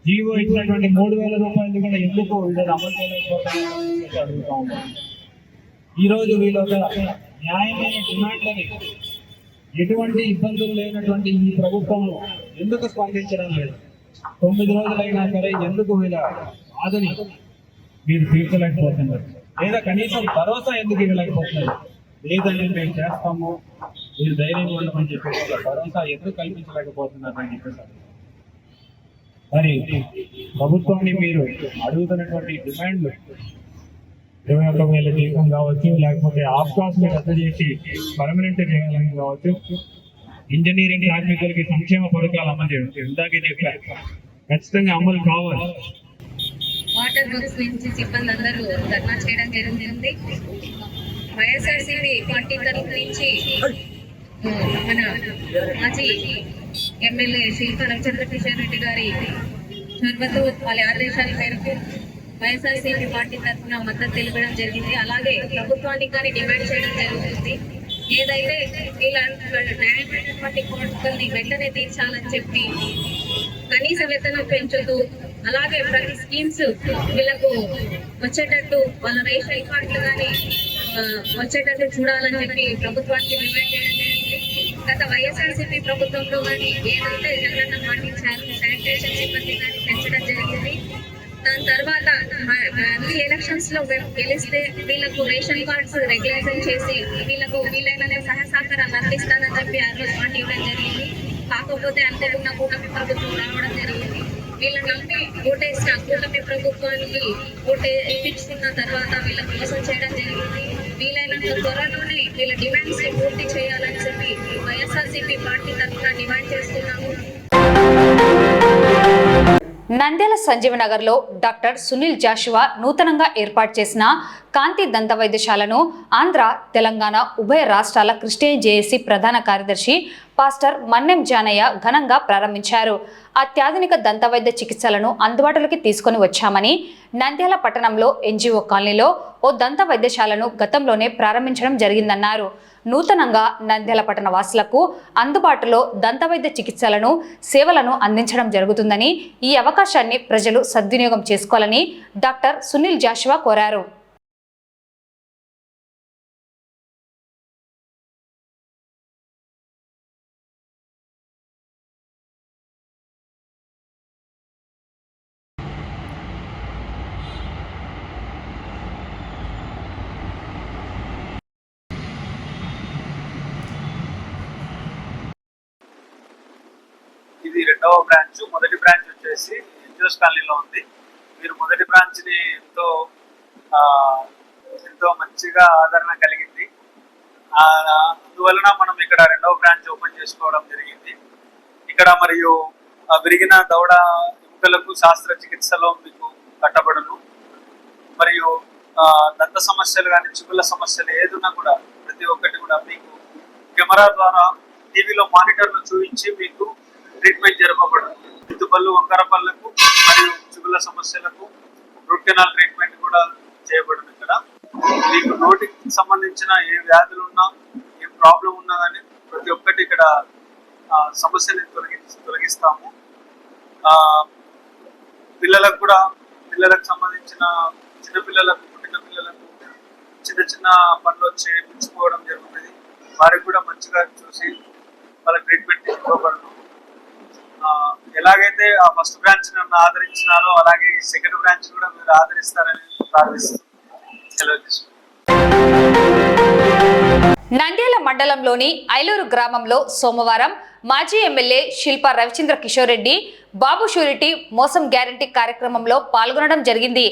జీవో ఇచ్చినటువంటి 3,000 రూపాయలు కూడా ఎందుకు వీళ్ళు అమలు చేయలేకపోతున్నారని చెప్పేసి అడుగుతూ ఉంటాం. ఈరోజు వీళ్ళ న్యాయమైన డిమాండ్లని ఎటువంటి ఇబ్బందులు లేనటువంటి ఈ ప్రభుత్వం ఎందుకు స్పందించడం లేదు? 9 రోజులైనా సరే ఎందుకు వీళ్ళ బాధని మీరు తీర్చలేకపోతున్నారు? లేదా కనీసం భరోసా ఎందుకు ఇవ్వలేకపోతున్నారు? లేదండి మేము చేస్తాము, మీరు ధైర్యంగా ఉండమని చెప్పేసి భరోసా ఎందుకు కల్పించలేకపోతున్నారు అని చెప్పేసి. మరి ప్రభుత్వాన్ని మీరు అడుగుతున్నటువంటి డిమాండ్లు 21,000 జీతం కావచ్చు, లేకపోతే ఆఫ్కాస్ ని రద్దు చేసి పర్మనెంట్ చేయాలని కావచ్చు, ఇంజనీరింగ్ కార్మికులకి సంక్షేమ పథకాలు అమలు చేయడం ఇందాకే చెప్పారు, ఖచ్చితంగా అమలు కావాలి. వాటర్ వర్క్స్ నుంచి సిబ్బంది అందరూ ధర్నా చేయడం జరిగింది. వైఎస్ఆర్సీపీ పార్టీ తరఫు నుంచి మన మాజీ ఎమ్మెల్యే శ్రీకారం చంద్రకిషోర్ రెడ్డి గారి చొరవతో వాళ్ళ ఆదేశాల మేరకు వైఎస్ఆర్సీపీ పార్టీ తరఫున మద్దతు తెలిపడం జరిగింది. అలాగే ప్రభుత్వానికి కానీ డిమాండ్ చేయడం జరుగుతుంది. ఏదైతే న్యాయమైనటువంటి కోరికల్ని వెంటనే తీర్చాలని చెప్పి కనీస వేతనం పెంచుతూ, అలాగే ప్రతి స్కీమ్స్ వీళ్ళకు వచ్చేటట్టు వాళ్ళ రేషన్ కార్డులు కానీ వచ్చేటట్టు చూడాలని చెప్పి ప్రభుత్వానికి డిమాండ్ చేయడం జరిగింది. గత వైఎస్ఆర్సీపీ ప్రభుత్వంలో కానీ ఏదైతే జగనన్న పాటించారు శానిటేషన్ సిబ్బంది కానీ పెంచడం జరిగింది. దాని తర్వాత అన్ని ఎలక్షన్స్ లో గెలిస్తే వీళ్ళకు రేషన్ కార్డ్స్ రెగ్యులేషన్ చేసి వీళ్ళకు వీలైన సహాయ సహకారాన్ని అందిస్తానని చెప్పి ఆ రోజు మాట ఇవ్వడం జరిగింది. కాకపోతే అంతేకాకుండా కూటమి ప్రభుత్వం రావడం జరిగింది. వీళ్ళని నమ్మి ఓటేసిన కూటమి ప్రభుత్వానికి ఓటేస్తున్న తర్వాత వీళ్ళకి మోసం చేయడం జరిగింది. వీలైనంత త్వరలోనే వీళ్ళ డిమాండ్స్ పూర్తి చేయాలని చెప్పి వైఎస్ఆర్సీపీ పార్టీ తరఫున డిమాండ్ చేస్తున్నాము. నంద్యాల సంజీవనగర్లో డాక్టర్ సునీల్ జాషువా నూతనంగా ఏర్పాటు చేసిన కాంతి దంత వైద్యశాలను ఆంధ్ర, తెలంగాణ ఉభయ రాష్ట్రాల క్రిస్టియన్ జేఏసీ ప్రధాన కార్యదర్శి పాస్టర్ మన్నెం జానయ్య ఘనంగా ప్రారంభించారు. అత్యాధునిక దంతవైద్య చికిత్సలను అందుబాటులోకి తీసుకొని వచ్చామని, నంద్యాల పట్టణంలో ఎన్జిఓ కాలనీలో ఓ దంత వైద్యశాలను గతంలోనే ప్రారంభించడం జరిగిందన్నారు. నూతనంగా నంద్యాల పట్టణ వాసులకు అందుబాటులో దంతవైద్య చికిత్సలను, సేవలను అందించడం జరుగుతుందని, ఈ అవకాశాన్ని ప్రజలు సద్వినియోగం చేసుకోవాలని డాక్టర్ సునీల్ జాషువా కోరారు. ఇది రెండవ బ్రాంచ్. మొదటి బ్రాంచ్ వచ్చేసి ఎన్జిఓస్ కాలనీలో ఉంది. మీరు మొదటి బ్రాంచ్ని ఎంతో మంచిగా ఆదరణ కలిగింది. అందువలన మనం ఇక్కడ రెండవ బ్రాంచ్ ఓపెన్ చేసుకోవడం జరిగింది. ఇక్కడ మరియు విరిగిన దవడ ఎముకలకు శస్త్రచికిత్సలో మీకు కట్టబడును. మరియు దంత సమస్యలు కానీ చిగుళ్ళ సమస్యలు ఏదున్నా కూడా ప్రతి ఒక్కటి కూడా మీకు కెమెరా ద్వారా టీవీలో మానిటర్లు చూపించి మీకు ట్రీట్మెంట్ జరపబడును. ఎత్తుపళ్ళు, వంకర పళ్ళకు మరియు చిగుళ్ళ సమస్యలకు రూట్ కెనాల్ ట్రీట్మెంట్ కూడా చేయబడును. ఇక్కడ మీకు నోటికి సంబంధించిన ఏ వ్యాధులు ఉన్నా, ఏ ప్రాబ్లం ఉన్నా కానీ ప్రతి ఒక్కటి ఇక్కడ సమస్యని తొలగిస్తాము. పిల్లలకు సంబంధించిన చిన్నపిల్లలకు, పుట్టిన పిల్లలకు చిన్న చిన్న పనులు వచ్చి పుచ్చుకోవడం జరుగుతుంది. వారికి కూడా మంచిగా చూసి వాళ్ళ ట్రీట్మెంట్ ఇవ్వబడను. ఎలాగైతే ఆ ఫస్ట్ బ్రాంచ్ నన్ను ఆదరించినారో అలాగే ఈ సెకండ్ బ్రాంచ్ కూడా మీరు ఆదరిస్తారని ప్రార్థిస్తున్నాను. నంద్యాల మండలంలోని ఐలూరు గ్రామంలో సోమవారం మాజీ ఎమ్మెల్యే శిల్పా రవిచంద్ర కిషోర్ రెడ్డి బాబు షూరిటీ మోసం గ్యారంటీ కార్యక్రమంలో పాల్గొనడం జరిగింది.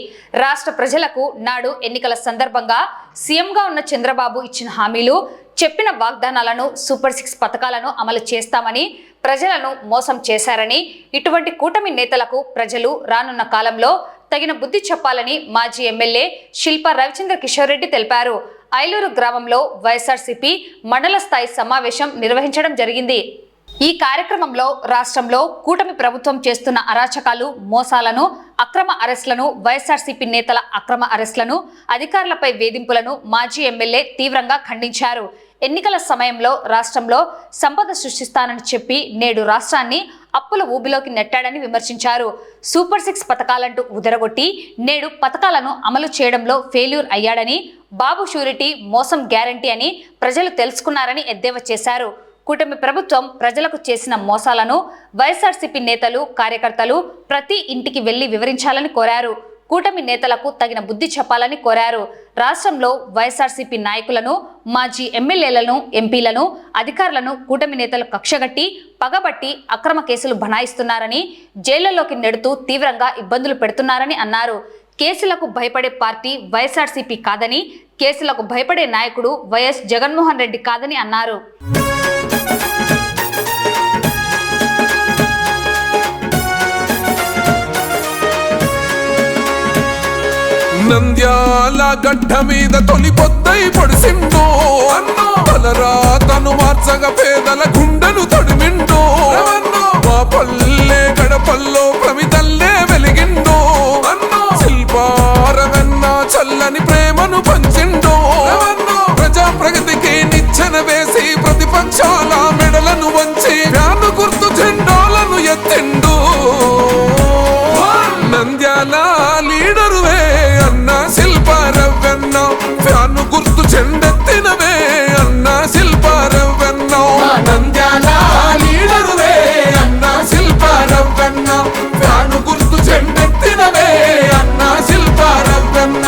రాష్ట్ర ప్రజలకు నాడు ఎన్నికల సందర్భంగా సీఎంగా ఉన్న చంద్రబాబు ఇచ్చిన హామీలు, చెప్పిన వాగ్దానాలను, సూపర్ 6 పథకాలను అమలు చేస్తామని ప్రజలను మోసం చేశారని, ఇటువంటి కూటమి నేతలకు ప్రజలు రానున్న కాలంలో తగిన బుద్ధి చెప్పాలని మాజీ ఎమ్మెల్యే శిల్పా రవిచంద్ర కిషోర్ రెడ్డి తెలిపారు. ఐలూరు గ్రామంలో వైఎస్ఆర్సీపీ మండల స్థాయి సమావేశం నిర్వహించడం జరిగింది. ఈ కార్యక్రమంలో రాష్ట్రంలో కూటమి ప్రభుత్వం చేస్తున్న అరాచకాలు, మోసాలను, అక్రమ అరెస్టులను, వైఎస్ఆర్సీపీ నేతల అక్రమ అరెస్టులను, అధికారులపై వేధింపులను మాజీ ఎమ్మెల్యే తీవ్రంగా ఖండించారు. ఎన్నికల సమయంలో రాష్ట్రంలో సంపద సృష్టిస్తానని చెప్పి నేడు రాష్ట్రాన్ని అప్పుల ఊబిలోకి నెట్టాడని విమర్శించారు. సూపర్ 6 పథకాలంటూ ఉదరగొట్టి నేడు పథకాలను అమలు చేయడంలో ఫెయిల్యూర్ అయ్యాడని, బాబు షూరిటీ మోసం గ్యారంటీ అని ప్రజలు తెలుసుకున్నారని ఎద్దేవా చేశారు. కూటమి ప్రభుత్వం ప్రజలకు చేసిన మోసాలను వైఎస్ఆర్సీపీ నేతలు, కార్యకర్తలు ప్రతి ఇంటికి వెళ్లి వివరించాలని కోరారు. కూటమి నేతలకు తగిన బుద్ధి చెప్పాలని కోరారు. రాష్ట్రంలో వైఎస్ఆర్సీపీ నాయకులను, మాజీ ఎమ్మెల్యేలను, ఎంపీలను, అధికారులను కూటమి నేతలు కక్షగట్టి, పగబట్టి అక్రమ కేసులు బనాయిస్తున్నారని, జైళ్లలోకి నెడుతూ తీవ్రంగా ఇబ్బందులు పెడుతున్నారని అన్నారు. కేసులకు భయపడే పార్టీ వైఎస్ఆర్సీపీ కాదని, కేసులకు భయపడే నాయకుడు వైఎస్ జగన్మోహన్ రెడ్డి కాదని అన్నారు. నంద్యాల గడ్డ మీద తొలి పొద్దై పొడిసిండో అన్నో, తలరాతను మార్చగా పేదల గుండెను తొడిమిండో, మా పల్లె గడపల్లో ప్రమిదల్లే వెలిగిండో అన్నో, శిల్పారవన్న చల్లని ప్రేమను పంచిండో, ప్రజా ప్రగతికి నిచ్చెన వేసి ప్రతిపక్షాల మెడలను వంచి వ్యాను గుర్తు జెండాలను ఎత్తిండు. నంద్యాల లీడరువే అన్నా శిల్పారవన్న, ఫ్యాను గుర్తు చెండెత్తినవే అన్నా శిల్పారవన్న. నంద్యాల లీడరువే అన్నా శిల్పారవన్న, ఫ్యాను గుర్తు చెండెత్తినవే అన్నా శిల్పారవన్న.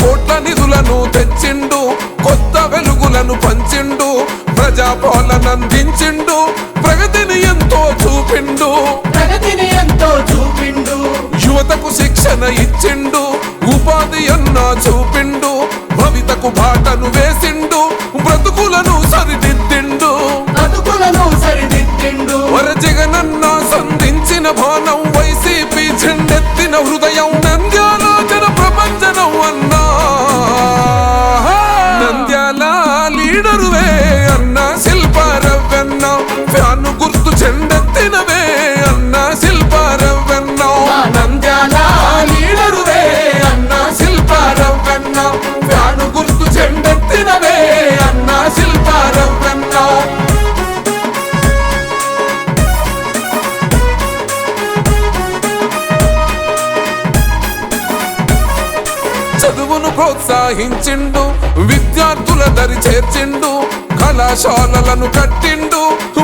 కోట్ల నిధులను తెచ్చిండు, కొత్త వెలుగులను పంచిండు, ప్రజాపాలన అందించిండు, ప్రగతిని ఎంతో చూపిండు, యువతకు శిక్షణ ఇచ్చిండు, ఉపాధి అన్నా చూపిండు, భవితకు బాటను వేసిండు, హృదయం నంద్యాల జన ప్రపంచనం అన్నా నంద్యాల లీడరువే అన్న శిల్పారవ్వన్న ఫ్యాను గుర్తు చెండెత్తినవే అన్న శిల్పారవ్వన్న నంద్యాల లీడరువే అన్న శిల్పారవ్వన్న ఫ్యాను గుర్తు చెండెత్తినవే అన్న శిల్పారవ్వన్న చదువును ప్రోత్సహించిండు విద్యార్థుల దరి చేర్చిండు కళాశాలలను కట్టిండు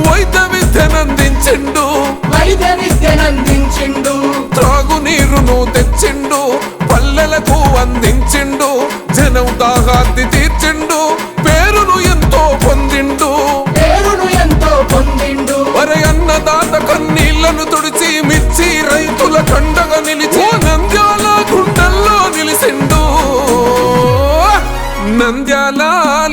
వైద్య విద్యనందించిండు త్రాగునీరును తెచ్చిండు పల్లెలకు అందించిండు జనం దాహార్తి తీర్చిండు పేరును ఎంతో పొందిండు వరి అన్నదాత కన్నీళ్లను తుడిచి మిర్చి రైతుల కండగా నిలిచి నంద్యాల గుండెల్లో నిలిసిండు నంద్యాల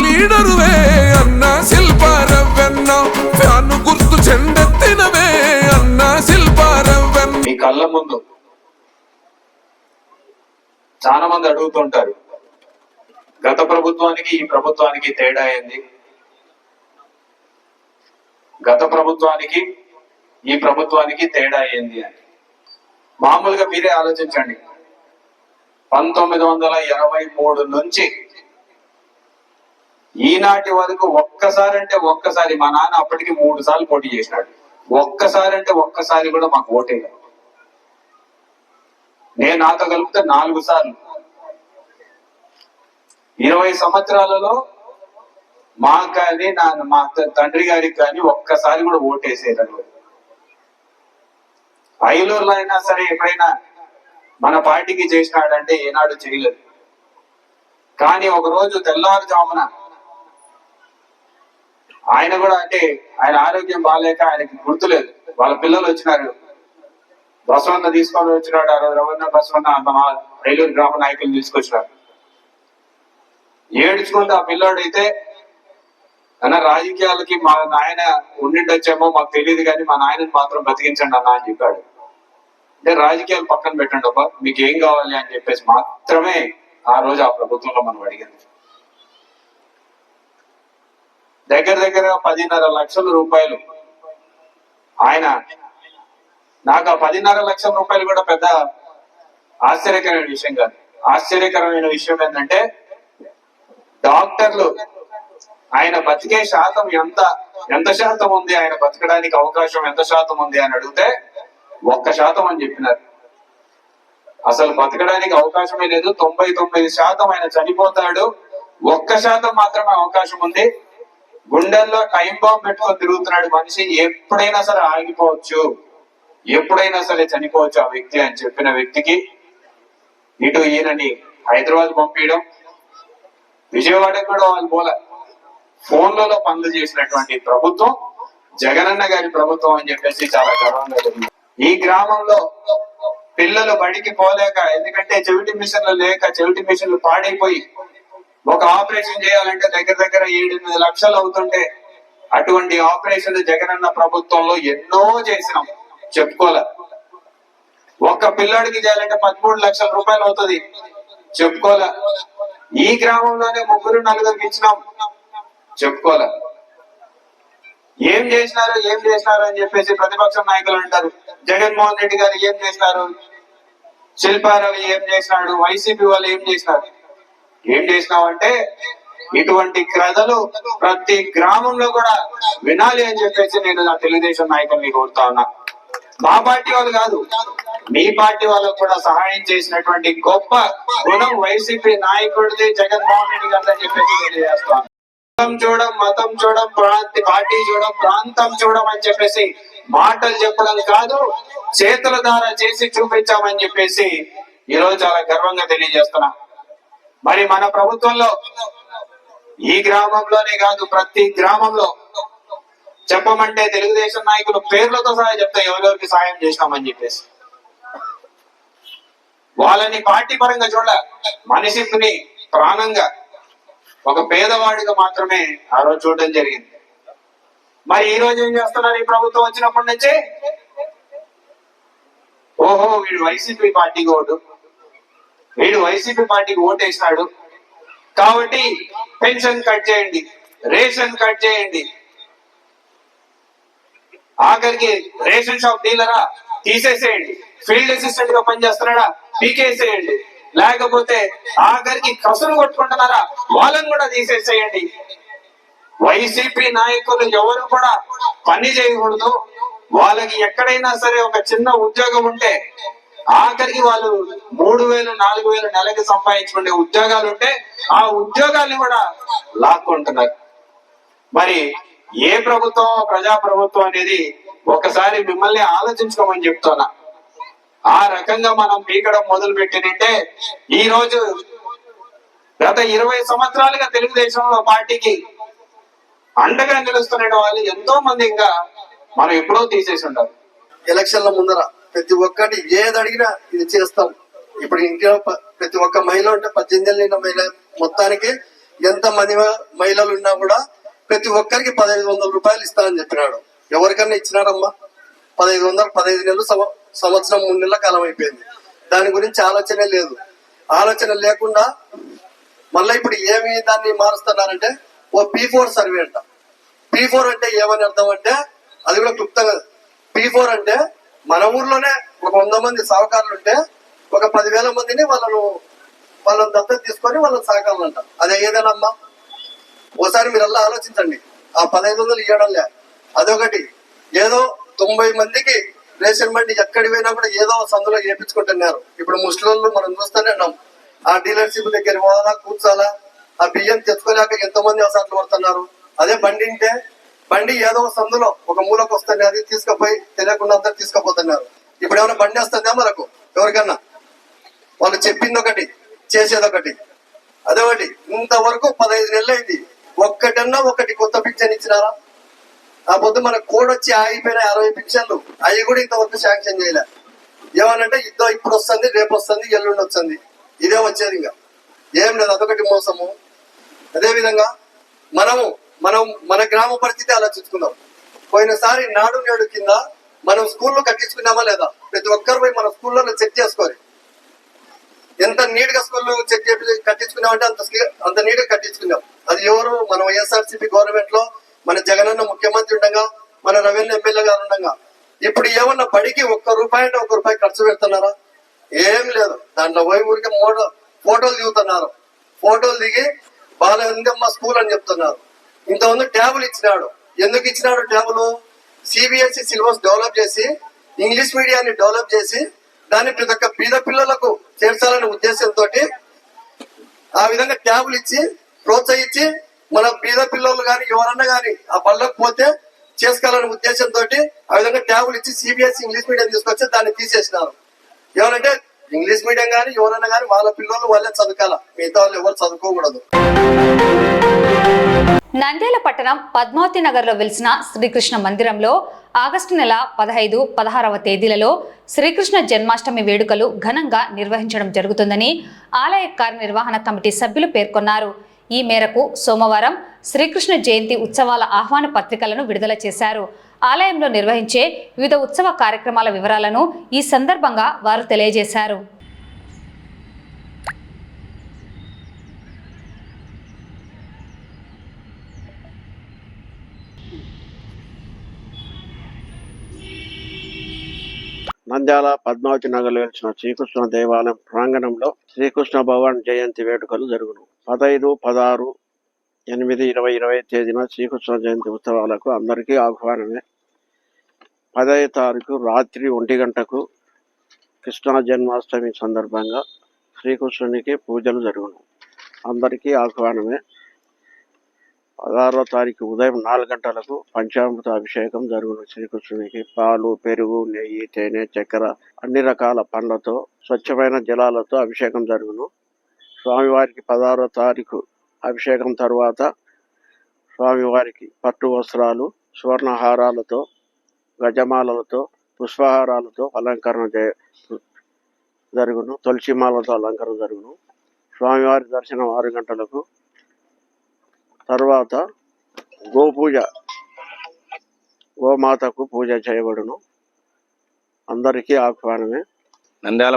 లీడరువే అన్న శిల్పారవ్వన్న ఫ్యాను గుర్తు చెండెత్తినవే అన్న శిల్పారవ్వన్న. మీ కళ్ళ ముందు చాలా మంది అడుగుతుంటారు, గత ప్రభుత్వానికి ఈ ప్రభుత్వానికి తేడా ఏంది, గత ప్రభుత్వానికి ఈ ప్రభుత్వానికి తేడా ఏంది అని. మామూలుగా మీరే ఆలోచించండి, 1923 నుంచి ఈనాటి వరకు ఒక్కసారి మా నాన్న అప్పటికి 3 సార్లు పోటీ చేసినాడు, ఒక్కసారి కూడా మాకు ఓటేయలేదు. నేను నాతో కలిపితే 4 సార్లు. 20 సంవత్సరాలలో మాకు కానీ మా తండ్రి గారికి కానీ ఒక్కసారి కూడా ఓటేసేయలేదు. ఐలూరులో అయినా సరే ఎప్పుడైనా మన పార్టీకి చేసినాడంటే ఏనాడు చేయలేదు. కానీ ఒక రోజు తెల్లవారుజామున ఆయన కూడా అంటే ఆయన ఆరోగ్యం బాగాలేక ఆయనకి గుర్తులేదు, వాళ్ళ పిల్లలు వచ్చినారు, బసవన్న తీసుకొని వచ్చినాడు. ఆ రోజు రవణ బసవన్న మా ఐలూరు గ్రామ నాయకులు తీసుకొచ్చినారు. ఏడ్చుకుంటూ ఆ పిల్లోడైతే అన్న రాజకీయాలకి మా నాయన ఉండిండొచ్చేమో మాకు తెలియదు కానీ మా నాయనని మాత్రం బతికించండి అన్న అని చెప్పాడు. అంటే రాజకీయాలు పక్కన పెట్టండి అబ్బా, మీకు ఏం కావాలి అని చెప్పేసి మాత్రమే ఆ రోజు ఆ ప్రభుత్వంలో మనం అడిగింది. దగ్గర 10.5 లక్షల రూపాయలు ఆయన నాకు ఆ 10.5 లక్షల రూపాయలు కూడా పెద్ద ఆశ్చర్యకరమైన విషయం కాదు. ఆశ్చర్యకరమైన విషయం ఏంటంటే డాక్టర్లు ఆయన బతికే శాతం ఎంత శాతం ఉంది, ఆయన బతకడానికి అవకాశం ఎంత శాతం ఉంది అని అడిగితే 1% అని చెప్పినారు. అసలు బతకడానికి అవకాశమే లేదు, 99% ఆయన చనిపోతాడు, 1% మాత్రమే అవకాశం ఉంది. గుండెల్లో టైం బాంబ్ పెట్టుకొని తిరుగుతున్నాడు మనిషి, ఎప్పుడైనా సరే ఆగిపోవచ్చు, ఎప్పుడైనా సరే చనిపోవచ్చు ఆ వ్యక్తి అని చెప్పిన వ్యక్తికి ఇటు ఈయనని హైదరాబాద్ పంపించడం, విజయవాడకు కూడా వాళ్ళు పోలే, ఫోన్లలో పనులు చేసినటువంటి ప్రభుత్వం జగనన్న గారి ప్రభుత్వం అని చెప్పేసి చాలా గర్వంగా జరిగింది. ఈ గ్రామంలో పిల్లలు బడికి పోలేక, ఎందుకంటే చెవిటి మిషన్లు లేక, చెవిటి మిషన్లు పాడైపోయి ఒక ఆపరేషన్ చేయాలంటే దగ్గర 7-8 లక్షలు అవుతుంటే అటువంటి ఆపరేషన్ జగనన్న ప్రభుత్వంలో ఎన్నో చేసినాం, చెప్పుకోలే. ఒక్క పిల్లాడికి చేయాలంటే 13 లక్షల రూపాయలు అవుతుంది, చెప్పుకోలే. ఈ గ్రామంలోనే 3-4 ఇచ్చినాం, చెప్పుకోలే. ఏం చేసినారు అని చెప్పేసి ప్రతిపక్ష నాయకులు అంటారు. జగన్మోహన్ రెడ్డి గారు ఏం చేసినారు, శిల్పారావు ఏం చేసినాడు, వైసీపీ వాళ్ళు ఏం చేసినారు. ఏం చేసినామంటే ఇటువంటి కథలు ప్రతి గ్రామంలో కూడా వినాలి అని చెప్పేసి నేను నా తెలుగుదేశం నాయకుల్ని కోరుతా ఉన్నా. మా పార్టీ వాళ్ళు కాదు, మీ పార్టీ వాళ్ళకు కూడా సహాయం చేసినటువంటి గొప్ప గుణం వైసీపీ నాయకుడిది, జగన్మోహన్ రెడ్డి గారు అని చెప్పేసి తెలియజేస్తాను. మతం చూడం, పార్టీ చూడం, ప్రాంతం చూడం అని చెప్పేసి మాటలు చెప్పడం కాదు, చేతుల ద్వారా చేసి చూపించామని చెప్పేసి ఈరోజు చాలా గర్వంగా తెలియజేస్తున్నా. మరి మన ప్రభుత్వంలో ఈ గ్రామంలోనే కాదు, ప్రతి గ్రామంలో చెప్పమంటే తెలుగుదేశం నాయకులు పేర్లతో సహా చెప్తా ఎవరెవరికి సాయం చేసినామని చెప్పేసి. వాళ్ళని పార్టీ పరంగా చూడ, మనిషిని ప్రాణంగా ఒక పేదవాడిగా మాత్రమే ఆ రోజు చూడడం జరిగింది. మరి ఈ రోజు ఏం చేస్తున్నారు, ఈ ప్రభుత్వం వచ్చినప్పటి నుంచి ఓహో వీడు వైసీపీ పార్టీకి ఓటేసినాడు కాబట్టి పెన్షన్ కట్ చేయండి, రేషన్ కట్ చేయండి, ఆఖరికి రేషన్ షాప్ డీలరా తీసేసేయండి, ఫీల్డ్ అసిస్టెంట్ గా పనిచేస్తున్నాడా పీకేసేయండి, లేకపోతే ఆఖరికి కసులు కొట్టుకుంటున్నారా వాళ్ళని కూడా తీసేసేయండి. వైసీపీ నాయకులు ఎవరు కూడా పని చేయకూడదు. వాళ్ళకి ఎక్కడైనా సరే ఒక చిన్న ఉద్యోగం ఉంటే ఆఖరికి వాళ్ళు 3,000 4,000 నెలకి సంపాదించుకునే ఉద్యోగాలు ఉంటే ఆ ఉద్యోగాల్ని కూడా లాక్కుంటున్నారు. మరి ఏ ప్రభుత్వం ప్రజాప్రభుత్వం అనేది ఒకసారి మిమ్మల్ని ఆలోచించుకోమని చెప్తున్నా. ఆ రకంగా మనం పీకడం మొదలు పెట్టినంటే ఈ రోజు గత 20 సంవత్సరాలుగా తెలుగుదేశంలో పార్టీకి అండగా నిలుస్తున్న వాళ్ళు ఎంతో మంది ఇంకా మనం ఎప్పుడో తీసేసి ఉంటారు. ఎలక్షన్ల ముందర ప్రతి ఒక్కటి ఏది అడిగినా ఇది చేస్తాం. ఇప్పుడు ఇంట్లో ప్రతి ఒక్క మహిళ ఉంటే 18 ఏళ్ళ మహిళ మొత్తానికి ఎంత మంది మహిళలు ఉన్నా కూడా ప్రతి ఒక్కరికి 1,500 రూపాయలు ఇస్తానని చెప్పినాడు. ఎవరికన్నా ఇచ్చినారమ్మా? 1,500 15 నెలలు సంవత్సరం 3 నెలల కాలం అయిపోయింది. దాని గురించి ఆలోచనే లేదు. ఆలోచన లేకుండా మళ్ళీ ఇప్పుడు ఏమి దాన్ని మారుస్తున్నారంటే ఓ P4 సర్వే అంట. P4 అంటే ఏమని అర్థం అంటే అది కూడా క్లుప్తంగా, P4 అంటే మన ఊర్లోనే ఒక 100 మంది సాగుకారులు ఉంటే ఒక 10,000 మందిని వాళ్ళని దత్తత తీసుకొని వాళ్ళని సాగాలంట. అదే ఏదేనమ్మా? ఓసారి మీరు అలా ఆలోచించండి. ఆ 1,500 ఇవ్వడం లే. అదొకటి. ఏదో 90 మందికి రేషన్ బండి ఎక్కడికి పోయినా కూడా ఏదో సందులో చేయించుకుంటున్నారు. ఇప్పుడు ముస్లింలు మనం చూస్తూనే ఉన్నాం. ఆ డీలర్షిప్ దగ్గర పోవాలా, కూర్చోాలా, ఆ బియ్యం తెచ్చుకోలేక ఎంతో మంది అవసరాలు పడుతున్నారు. అదే బండి ఉంటే బండి ఏదో సందులో ఒక మూలకు వస్తుంది, అది తీసుకుపోయి తెలియకుండా అందరు తీసుకుపోతున్నారు. ఇప్పుడు ఏమైనా బండి వస్తుందా మనకు ఎవరికన్నా? వాళ్ళు చెప్పింది ఒకటి, చేసేది ఒకటి. అదొకటి. ఇంతవరకు 15 నెలలు అయింది, ఒక్కటన్నా ఒకటి కొత్త పింఛన్ ఇచ్చినారా? ఆ పొద్దు మన కోడ్ వచ్చి ఆగిపోయిన 60 పింఛన్లు, అవి కూడా ఇంతవరకు శాంక్షన్ చేయలే. ఏమనంటే ఇప్పుడు వస్తుంది, రేపు వస్తుంది, ఎల్లుండి వస్తుంది, ఇదే వచ్చేది. ఇంకా ఏం లేదు. అదొకటి మోసము. అదే విధంగా మనం మన గ్రామ పరిస్థితి ఆలోచించుకుందాం. పోయినసారి నాడు నేడు కింద మనం స్కూల్లో కట్టించుకున్నామా లేదా? ప్రతి ఒక్కరు పోయి మన స్కూల్లో చెక్ చేసుకోవాలి. ఎంత నీట్ గా స్కూల్లో చెక్ చేసి కట్టించుకున్నామంటే అంత నీట్ గా కట్టించుకున్నాం. అది ఎవరు? మన వైఎస్ఆర్సీపీ గవర్నమెంట్ లో మన జగనన్న ముఖ్యమంత్రి ఉండగా, మన రెవెన్యూ ఎమ్మెల్యే గారు ఉండగా. ఇప్పుడు ఏమన్నా బడికి ₹1 అంటే ₹1 ఖర్చు పెడుతున్నారా? ఏం లేదు. దాంట్లో పోయి ఊరికి ఫోటోలు దిగుతున్నారు. ఫోటోలు దిగి బాగా స్కూల్ అని చెప్తున్నారు. ఇంతమంది ట్యాబులు ఇచ్చినాడు. ఎందుకు ఇచ్చినాడు ట్యాబులు? సిబిఎస్ఈ సిలబస్ డెవలప్ చేసి, ఇంగ్లీష్ మీడియాన్ని డెవలప్ చేసి, దాన్ని ప్రతి ఒక్క బీద పిల్లలకు చేర్చాలనే ఉద్దేశంతో ఆ విధంగా ట్యాబులు ఇచ్చి ప్రోత్సహించి మన బీద పిల్లలు కానీ ఎవరన్నా కానీ ఆ బళ్ళకు పోతే చేసుకోవాలనే ఉద్దేశంతో ఆ విధంగా ట్యాబులు ఇచ్చి సిబిఎస్ఈ ఇంగ్లీష్ మీడియం తీసుకొచ్చి దాన్ని తీసేసినారు. ఏమంటే ఇంగ్లీష్ మీడియం కానీ ఎవరన్నా కానీ వాళ్ళ పిల్లలు వాళ్ళే చదువుకోవాల, మిగతా వాళ్ళు ఎవరు చదువుకోకూడదు. నంద్యాల పట్టణం పద్మావతి నగర్ లో వెలిసిన శ్రీకృష్ణ మందిరంలో ఆగస్టు నెల 15, 16వ తేదీలలో శ్రీకృష్ణ జన్మాష్టమి వేడుకలు ఘనంగా నిర్వహించడం జరుగుతుందని ఆలయ కార్యనిర్వహణ కమిటీ సభ్యులు పేర్కొన్నారు. ఈ మేరకు సోమవారం శ్రీకృష్ణ జయంతి ఉత్సవాల ఆహ్వాన పత్రికలను విడుదల చేశారు. ఆలయంలో నిర్వహించే వివిధ ఉత్సవ కార్యక్రమాల వివరాలను ఈ సందర్భంగా వారు తెలియజేశారు. నంద్యాల పద్మావతి నగర్లో వెలిసిన శ్రీకృష్ణ దేవాలయం ప్రాంగణంలో శ్రీకృష్ణ భగవాన్ జయంతి వేడుకలు జరుగును. 15, 16, 8, 20, 20 తేదీన శ్రీకృష్ణ జయంతి ఉత్సవాలకు అందరికీ ఆహ్వానమే. 10వ తారీఖు రాత్రి 1 గంటకు కృష్ణ జన్మాష్టమి సందర్భంగా శ్రీకృష్ణునికి పూజలు జరుగును. అందరికీ ఆహ్వానమే. 16వ తారీఖు ఉదయం 4 గంటలకు పంచామృత అభిషేకం జరుగును. శ్రీకృష్ణునికి పాలు, పెరుగు, నెయ్యి, తేనె, చక్కెర, అన్ని రకాల పండ్లతో స్వచ్ఛమైన జలాలతో అభిషేకం జరుగును. స్వామివారికి 16వ తారీఖు అభిషేకం తర్వాత స్వామివారికి పట్టు వస్త్రాలు, సువర్ణహారాలతో, గజమాలలతో, పుష్పహారాలతో అలంకరణ జరుగును. తులసిమాలతో అలంకరణ జరుగును. స్వామివారి దర్శనం 6 గంటలకు. తర్వాత గోపూజ, గోమాతకు పూజ చేయబడును. అందరికీ ఆహ్వానమే. నంద్యాల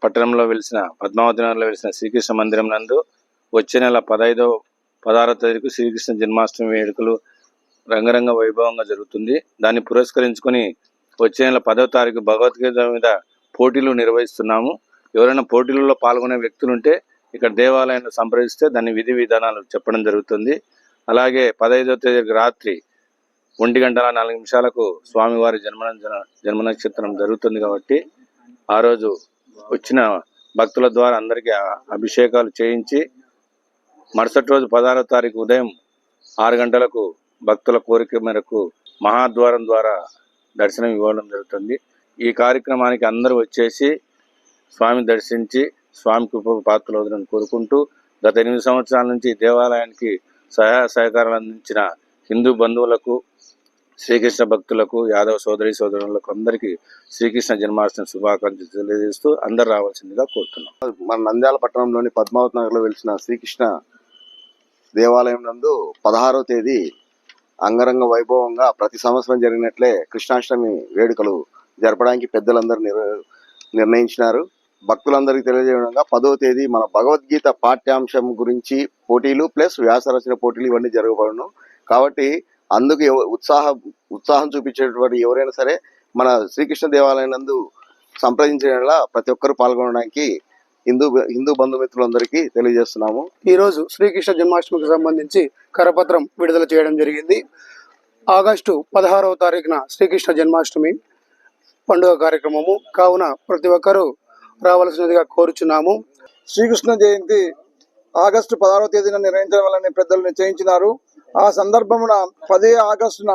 పట్టణంలో వెలిసిన పద్మావతి నగర్లో వెలిసిన శ్రీకృష్ణ మందిరం నందు వచ్చే నెల 16వ తేదీకు శ్రీకృష్ణ జన్మాష్టమి వేడుకలు రంగరంగ వైభవంగా జరుగుతుంది. దాన్ని పురస్కరించుకొని వచ్చే నెల 10వ తారీఖు భగవద్గీత మీద పోటీలు నిర్వహిస్తున్నాము. ఎవరైనా పోటీలలో పాల్గొనే వ్యక్తులుంటే ఇక్కడ దేవాలయంలో సంప్రదిస్తే దాని విధి విధానాలు చెప్పడం జరుగుతుంది. అలాగే 15వ తేదీ రాత్రి 1:04 స్వామివారి జన్మ నక్షత్రం జరుగుతుంది కాబట్టి ఆ రోజు వచ్చిన భక్తుల ద్వారా అందరికీ అభిషేకాలు చేయించి మరుసటి రోజు 16వ తారీఖు ఉదయం 6 గంటలకు భక్తుల కోరిక మేరకు మహాద్వారం ద్వారా దర్శనం ఇవ్వడం జరుగుతుంది. ఈ కార్యక్రమానికి అందరూ వచ్చేసి స్వామి దర్శించి స్వామి కృపకు పాత్రలవుతారని కోరుకుంటూ గత 8 సంవత్సరాల నుంచి దేవాలయానికి సహాయ సహకారాలు అందించిన హిందూ బంధువులకు, శ్రీకృష్ణ భక్తులకు, యాదవ సోదరులకు అందరికీ శ్రీకృష్ణ జన్మాష్టమి శుభాకాంక్షలు తెలియజేస్తూ అందరు రావాల్సిందిగా కోరుతున్నాం. మన నంద్యాల పట్టణంలోని పద్మావతి నగర్లో వెలిసిన శ్రీకృష్ణ దేవాలయం నందు 16వ తేదీ అంగరంగ వైభవంగా ప్రతి సంవత్సరం జరిగినట్లే కృష్ణాష్టమి వేడుకలు జరపడానికి పెద్దలందరూ నిర్ణయించినారు. భక్తులందరికీ తెలియజేయడంగా 10వ తేదీ మన భగవద్గీత పాఠ్యాంశం గురించి పోటీలు ప్లస్ వ్యాసరచన పోటీలు ఇవన్నీ జరగబడును. కాబట్టి అందుకు ఉత్సాహం చూపించేటువంటి ఎవరైనా సరే మన శ్రీకృష్ణ దేవాలయం నందు సంప్రదించడంలా ప్రతి ఒక్కరు పాల్గొనడానికి హిందూ బంధుమిత్రులందరికీ తెలియజేస్తున్నాము. ఈ రోజు శ్రీకృష్ణ జన్మాష్టమికి సంబంధించి కరపత్రం విడుదల చేయడం జరిగింది. ఆగస్టు 16వ తారీఖున శ్రీకృష్ణ జన్మాష్టమి పండుగ కార్యక్రమము కావున ప్రతి ఒక్కరూ రావాల్సినదిగా కోరుచున్నాము. శ్రీకృష్ణ జయంతి ఆగస్టు 16వ తేదీన నిర్వహించడం వల్ల పెద్దలు నిశ్చయించినారు. ఆ సందర్భమున 10 ఆగస్టున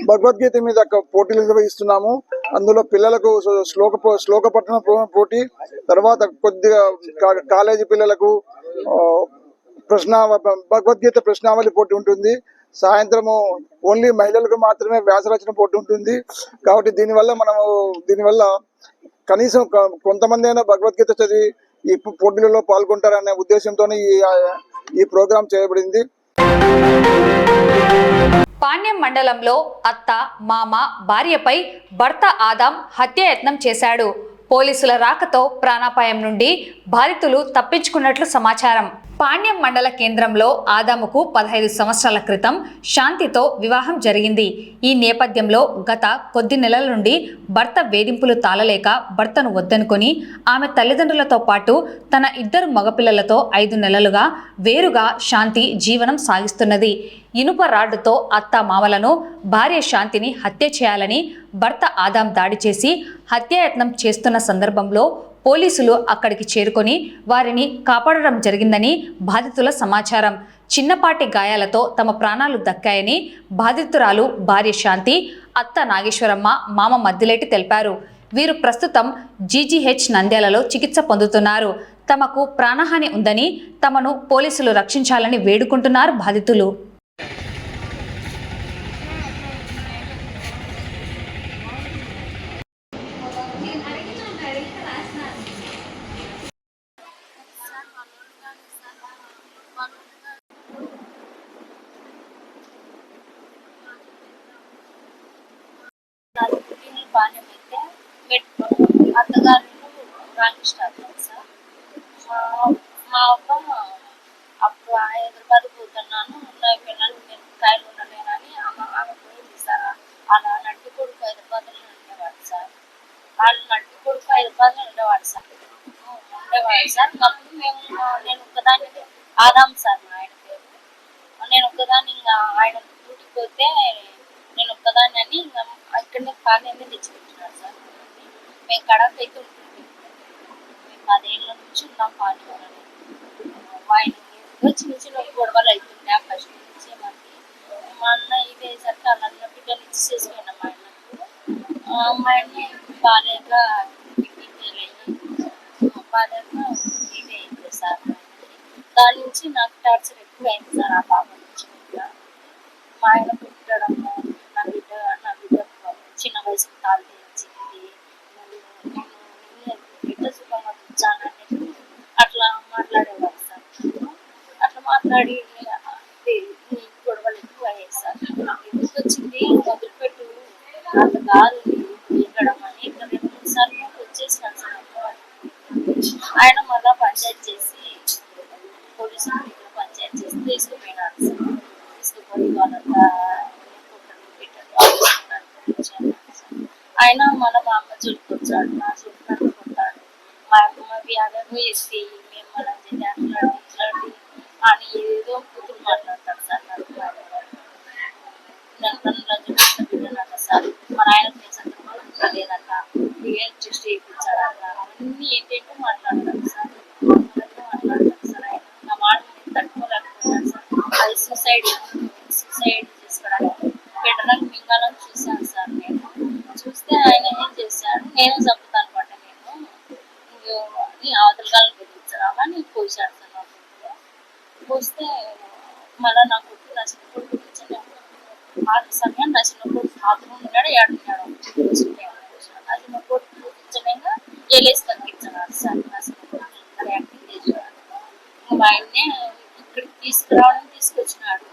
భగవద్గీత మీద పోటీలు నిర్వహిస్తున్నాము. అందులో పిల్లలకు శ్లోక పఠన పోటీ, తర్వాత కొద్దిగా కాలేజీ పిల్లలకు భగవద్గీత ప్రశ్నావళి పోటీ ఉంటుంది. సాయంత్రము ఓన్లీ మహిళలకు మాత్రమే వ్యాసరచన పోటీ ఉంటుంది. కాబట్టి దీనివల్ల కనీసం కొంతమంది అయినా భగవద్గీత చదివి ఈ పోటీలలో పాల్గొంటారనే ఉద్దేశంతోనే ఈ ప్రోగ్రాం చేయబడింది. పాణ్యం మండలంలో అత్త, మామ, భార్యపై భర్త ఆదాం హత్యాయత్నం చేశాడు. పోలీసుల రాకతో ప్రాణాపాయం నుండి బాధితులు తప్పించుకున్నట్లు సమాచారం. పాణ్యం మండల కేంద్రంలో ఆదాముకు 15 సంవత్సరాల క్రితం శాంతితో వివాహం జరిగింది. ఈ నేపథ్యంలో గత కొద్ది నెలల నుండి భర్త వేధింపులు తాళలేక భర్తను వద్దనుకొని ఆమె తల్లిదండ్రులతో పాటు తన 2 మగపిల్లలతో 5 నెలలుగా వేరుగా శాంతి జీవనం సాగిస్తున్నది. ఇనుప రాడ్డుతో అత్త మామలను భార్య శాంతిని హత్య చేయాలని భర్త ఆదాం దాడి చేసి హత్యాయత్నం చేస్తున్న సందర్భంలో పోలీసులు అక్కడికి చేరుకొని వారిని కాపాడడం జరిగిందని బాధితుల సమాచారం. చిన్నపాటి గాయాలతో తమ ప్రాణాలు దక్కాయని బాధితురాలు భార్య శాంతి, అత్త నాగేశ్వరమ్మ, మామ మద్దిలేటి తెలిపారు. వీరు ప్రస్తుతం జీజీహెచ్ నంద్యాలలో చికిత్స పొందుతున్నారు. తమకు ప్రాణహాని ఉందని తమను పోలీసులు రక్షించాలని వేడుకుంటున్నారు బాధితులు. అత్తగారు రాణిస్తారు సార్. మా అబ్బ అప్పుడు హైదరాబాద్ పోతున్నాను, పిల్లలు నేను కాయలు ఉండలేనని ఆమె పోయింది సార్. అలా నడ్డి కొడుకు హైదరాబాద్లో ఉండేవాడు సార్. వాళ్ళు నడ్డి కొడుకు హైదరాబాద్లో ఉండేవాడు సార్. అప్పుడు నేను ఒక్కదాన్ని ఆదాం సార్ మా ఆయన పేరు. నేను ఒక్కదాన్ని ఇంకా ఆయన డ్యూటీకి పోతే నేను ఒక్కదాన్ని అని ఇక్కడనే పానీయాన్ని తెచ్చిపెట్టినాడు సార్. మేము కడప అయితే ఉంటుంది, మేము 10 ఏళ్ళ నుంచి ఉన్నాం పానీయాలని. ఆయన చిన్న గొడవలు అవుతుండే ఫస్ట్ నుంచి మనకి. మా అన్న ఇది అయ్యేసరికి వాళ్ళ అన్న బిడ్డలు ఇచ్చి చేసుకున్నాం ఆయనకు. మా ఆయన్ని బాగాలేక ఇది అయింది సార్. దాని నుంచి నాకు టార్చర్ ఎక్కువ అయింది సార్. ఆ బాబు నుంచి మా ఆయన పుట్టడము, నా బిడ్డ చిన్న వయసుకు తాళి తెచ్చింది, బిడ్డ సుఖంగా తెచ్చానని అట్లా మాట్లాడేవారు సార్. అట్లా మాట్లాడి గొడవలు ఎక్కువ అయ్యాయి సార్. ఎందుకు వచ్చింది వదిలిపెట్టు అంత కాదు వెళ్ళడం అని ఇట్లా 2-3 సార్లు వచ్చేసినాడు ఆయన మళ్ళా పంచాయతీ చేసి పోలీసులు పంచాయతీ చేసి తీసుకుపోయినాడు సార్. తీసుకుపోయి వాళ్ళంతా ఆయన మళ్ళీ మా అమ్మ చుట్టుకొచ్చాడు, నా చుట్టూ కొట్టాడు. మా అమ్మ వ్యాధి ఎత్తి మేము మనం ఇట్లాంటి అని ఏదో కూతురు మాట్లాడతాడు సార్. బిడ్డనట సార్, మన ఆయన సందర్భంగా లేదట, టెస్ట్ చేయించాడట, అవన్నీ ఏంటంటే మాట్లాడతాడు సార్. మాట్లాడతాడు సార్. ఆయన నా మాట తట్టుకోలేకపోయాడు సార్. అది సూసైడ్ చేసుకోవడానికి పెట్టడానికి మింగాలని చూశాను సార్. నేను చూస్తే ఆయన ఏం చేశాడు, నేను చంపుతాను పడ్డ నేను అవతల కాలం బెదిరించరామా నేను పోసాడు సార్. నా కొడుకులో పోస్తే మళ్ళీ నా కొడుకు నచ్చిన కొడుకు ఆ సమయం నచ్చిన కొడుకు మాత్రం ఉన్నాడు, ఏడున్నాడు నచ్చిన కొడుకు చూపించలేక ఏలేసి తగ్గించాడు సార్. నచ్చిన కొడుకు యాక్టింగ్ చేశాడు. మా ఆయన్నే ఇక్కడికి తీసుకొచ్చినాడు.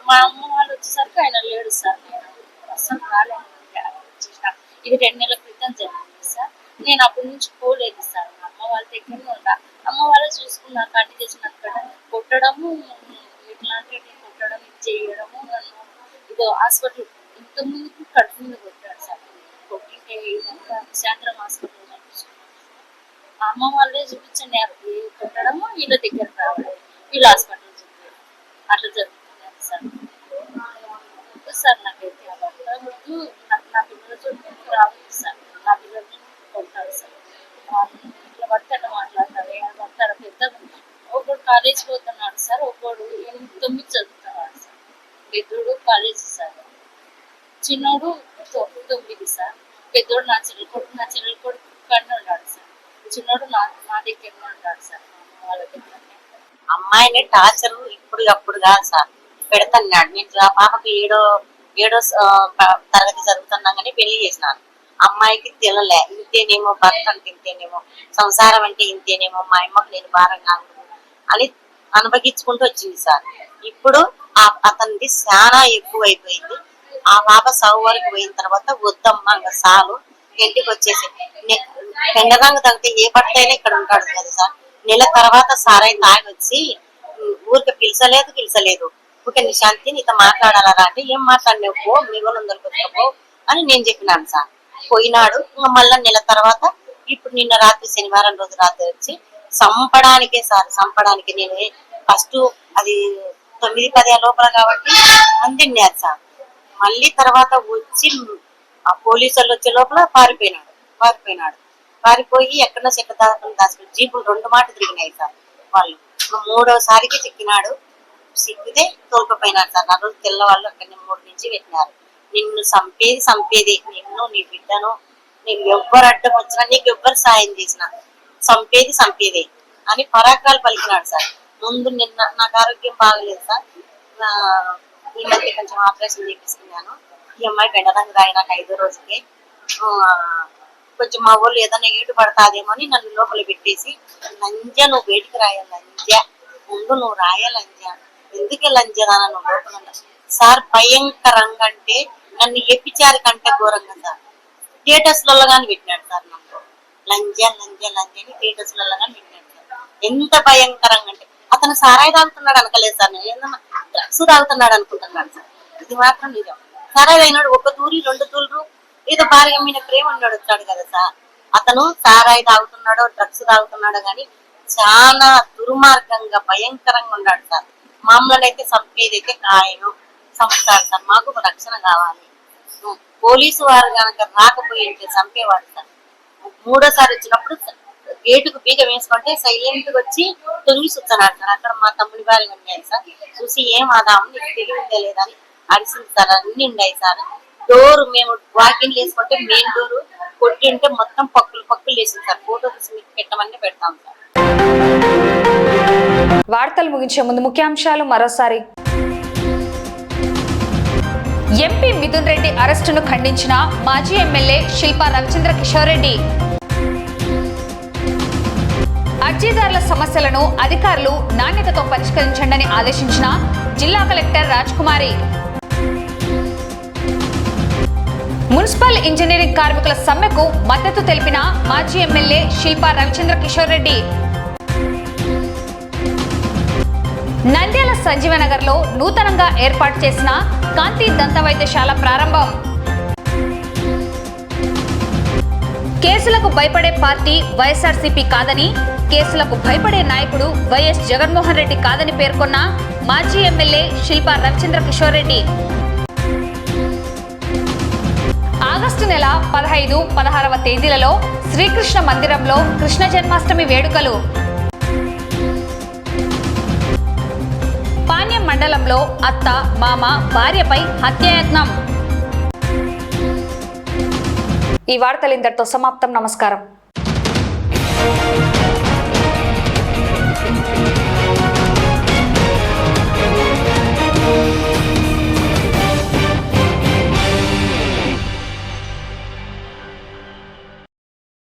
మా అమ్మ వాళ్ళు వచ్చేసరికి ఆయన లేడు సార్. నేను అసలు రాలేదు. ఇది 2 నెలల క్రితం జరిగింది సార్. నేను అప్పటి నుంచి పోలేదు సార్. మా అమ్మ వాళ్ళ దగ్గరనే ఉన్నా. అమ్మ వాళ్ళే చూసుకున్నారు. కంటి చేసినట్టు కొట్టడము, ఇట్లాంటివి కొట్టడం, ఇది చేయడము. నన్ను ఇదో హాస్పిటల్ ఇంతకుముందుకు కడుపు మీద కొట్టాడు సార్. కొట్టింటే శాంతరం హాస్పిటల్ చూపించుకున్నాను. అమ్మ వాళ్ళే చూపించండి కొట్టడము, వీళ్ళ దగ్గరకు రావడం, వీళ్ళ హాస్పిటల్ చూపించడం అట్లా జరుగుతుంది సార్. సార్ నాకైతే ముందు నా పిల్లల చుట్టూ రావచ్చు సార్. నా పిల్లలు కొట్టారు సార్. ఇట్లా పడితే అట్లా మాట్లాడతారు, పడతారు. పెద్ద ఒకడు కాలేజ్ పోతున్నాడు సార్, ఒకడు 8, 9 చదువుతున్నాడు సార్. పెద్దోడు కాలేజీ సార్, చిన్నోడు 9 సార్. పెద్దోడు నా చెల్లెలు కొడుకు కన్నా ఉన్నాడు సార్. చిన్నోడు నా దగ్గరనే ఉన్నాడు సార్, వాళ్ళ దగ్గరనే. అమ్మాయిని టార్చర్ ఇప్పుడు కాదు సార్ పెడతన్నాడు. నేను ఆ పాపకి ఏడో తరగతి చదువుతున్నాగానే పెళ్లి చేసినాను. అమ్మాయికి తెలలే, ఇంతేనేమో భర్త అంటే ఇంతేనేమో, సంసారం అంటే ఇంతేనేమో, మా అమ్మకు నేను భారంగా అని అనుభవించుకుంటూ వచ్చింది సార్. ఇప్పుడు అతనిది చాలా ఎక్కువ అయిపోయింది. ఆ పాప సౌ వరకు పోయిన తర్వాత వద్దమ్మా ఇంకా సాలు, ఇంటికి వచ్చేసి పెండరంగు తగ్గితే ఏ భర్త అయినా ఇక్కడ ఉంటాడు కదా సార్. నెల తర్వాత సారాయి తాగి వచ్చి ఊరికి పిలిచలేదు ఊరికే నిశాంతి నీతో మాట్లాడాలా అంటే, ఏం మాట్లాడినావు పో, మీ వాళ్ళు వచ్చుకోపో అని నేను చెప్పినాను సార్. పోయినాడు. ఇంకా మళ్ళా నెల తర్వాత ఇప్పుడు నిన్న రాత్రి శనివారం రోజు రాత్రి వచ్చి సంపడానికే సార్. సంపడానికి నేను ఫస్ట్ అది 9-10 లోపల కాబట్టి మందిన్నారు సార్. మళ్ళీ తర్వాత వచ్చి ఆ పోలీసు వాళ్ళు వచ్చే లోపల పారిపోయినాడు. పారిపోయి ఎక్కడో చెట్ల దాచుకుని జీపులు 2 మాట తిరిగినాయి సార్. వాళ్ళు 3వసారికి చిక్కినాడు. సిక్కితే తోలుకుపోయినారు సార్. నా రోజు తెల్లవాళ్ళు అక్కడిని 3 నుంచి పెట్టినారు. నిన్ను సంపేది నిన్ను, నీ బిడ్డను, నీకు ఎవ్వరు అడ్డం వచ్చినా, నీకు ఎవ్వరు సాయం చేసినా సంపేది అని పరాక్రాలు పలికినాడు సార్. ముందు నిన్న నాకు ఆరోగ్యం బాగలేదు సార్. ఈ మధ్య కొంచెం ఆపరేషన్ చేపిస్తున్నాను. ఈ అమ్మాయి బెండరంగు రాయి నాకు 5వ రోజుకి. కొంచెం మా వాళ్ళు ఏదైనా ఏటు పడతాదేమో అని నన్ను లోపల పెట్టేసి, లంజ నువ్వు బయటికి రాయాలి, లంజ ముందు నువ్వు రాయాలి, లంజ ఎందుకే లంజదానా నువ్వు లోపల సార్. భయంకరంగా అంటే నన్ను ఎప్పిచారు కంటే ఘోరంగా సార్. థియేటర్స్లలో కానీ పెట్టినాడు సార్. నన్ను లంజ అని థియేటర్స్లలో కానీ పెట్టినాడు సార్. ఎంత భయంకరంగా అంటే అతను సారాయి తాగుతున్నాడు అనుకోలేదు సార్. నేను ఏదన్నా డ్రగ్స్ తాగుతున్నాడు అనుకుంటున్నాను సార్. ఇది మాత్రం నిజం. సారాయి అయినాడు 1 తూరి 2 తూర్లు ఏదో భార్య మీద ప్రేమ ఉన్నాడు వచ్చాడు కదా సార్. అతను సారాయి తాగుతున్నాడో డ్రగ్స్ తాగుతున్నాడో కానీ చాలా దుర్మార్గంగా భయంకరంగా ఉన్నాడు సార్. మామూలు అయితే చంపేదైతే ఖాయం, చంపుతాడు సార్. మాకు రక్షణ కావాలి. పోలీసు వారు కనుక రాకపోయి చంపేవాడు సార్. 3వసారి వచ్చినప్పుడు గేటుకు బీగ వేసుకుంటే సైలెంట్ గా వచ్చి తొంగి చూస్తున్నాడు సార్. అక్కడ మా తమ్ముడి భార్య ఉన్నాయి సార్. చూసి ఏం ఆదాము నీకు తెలివిందే లేదని అడిసింది సార్. అన్ని ఉన్నాయి సార్. డోర్ మేము వాకింగ్ వేసుకుంటే మెయిన్ డోర్ కొట్టి ఉంటే మొత్తం పక్కులు వేసింది సార్. ఫోటో తీసి మీకు పెట్టమని పెడతాం సార్. వార్తలు ముగించే ముందు ముఖ్యాంశాలు మరోసారి. ఎంపీ మిథున్ రెడ్డి అరెస్టును ఖండించిన మాజీ ఎమ్మెల్యే శిల్పా రవిచంద్ర కిషోర్ రెడ్డి. అర్జీదారుల సమస్యలను అధికారులు నాణ్యతతో పరిష్కరించండి ఆదేశించిన జిల్లా కలెక్టర్ రాజ్కుమారి. మున్సిపల్ ఇంజనీరింగ్ కార్మికుల సమ్మెకు మద్దతు తెలిపిన మాజీ ఎమ్మెల్యే శిల్పా రవిచంద్ర కిషోర్ రెడ్డి. నంద్యాల సంజీవనగర్లో నూతనంగా ఏర్పాటు చేసిన కాంతి దంత వైద్యశాల ప్రారంభం. కేసులకు భయపడే పార్టీ వైఎస్ఆర్సీపీ కాదని, కేసులకు భయపడే నాయకుడు వైఎస్ జగన్మోహన్ రెడ్డి కాదని పేర్కొన్న మాజీ ఎమ్మెల్యే శిల్పా రవిచంద్ర కిషోర్ రెడ్డి. ఆగస్టు నెల 15, 16వ తేదీలలో శ్రీకృష్ణ మందిరంలో కృష్ణ జన్మాష్టమి వేడుకలు. పాణ్యం మండలంలో అత్త, మామ, భార్యపై హత్యాయత్నం. ఈ వార్తలు ఇంతటితో సమాప్తం. నమస్కారం.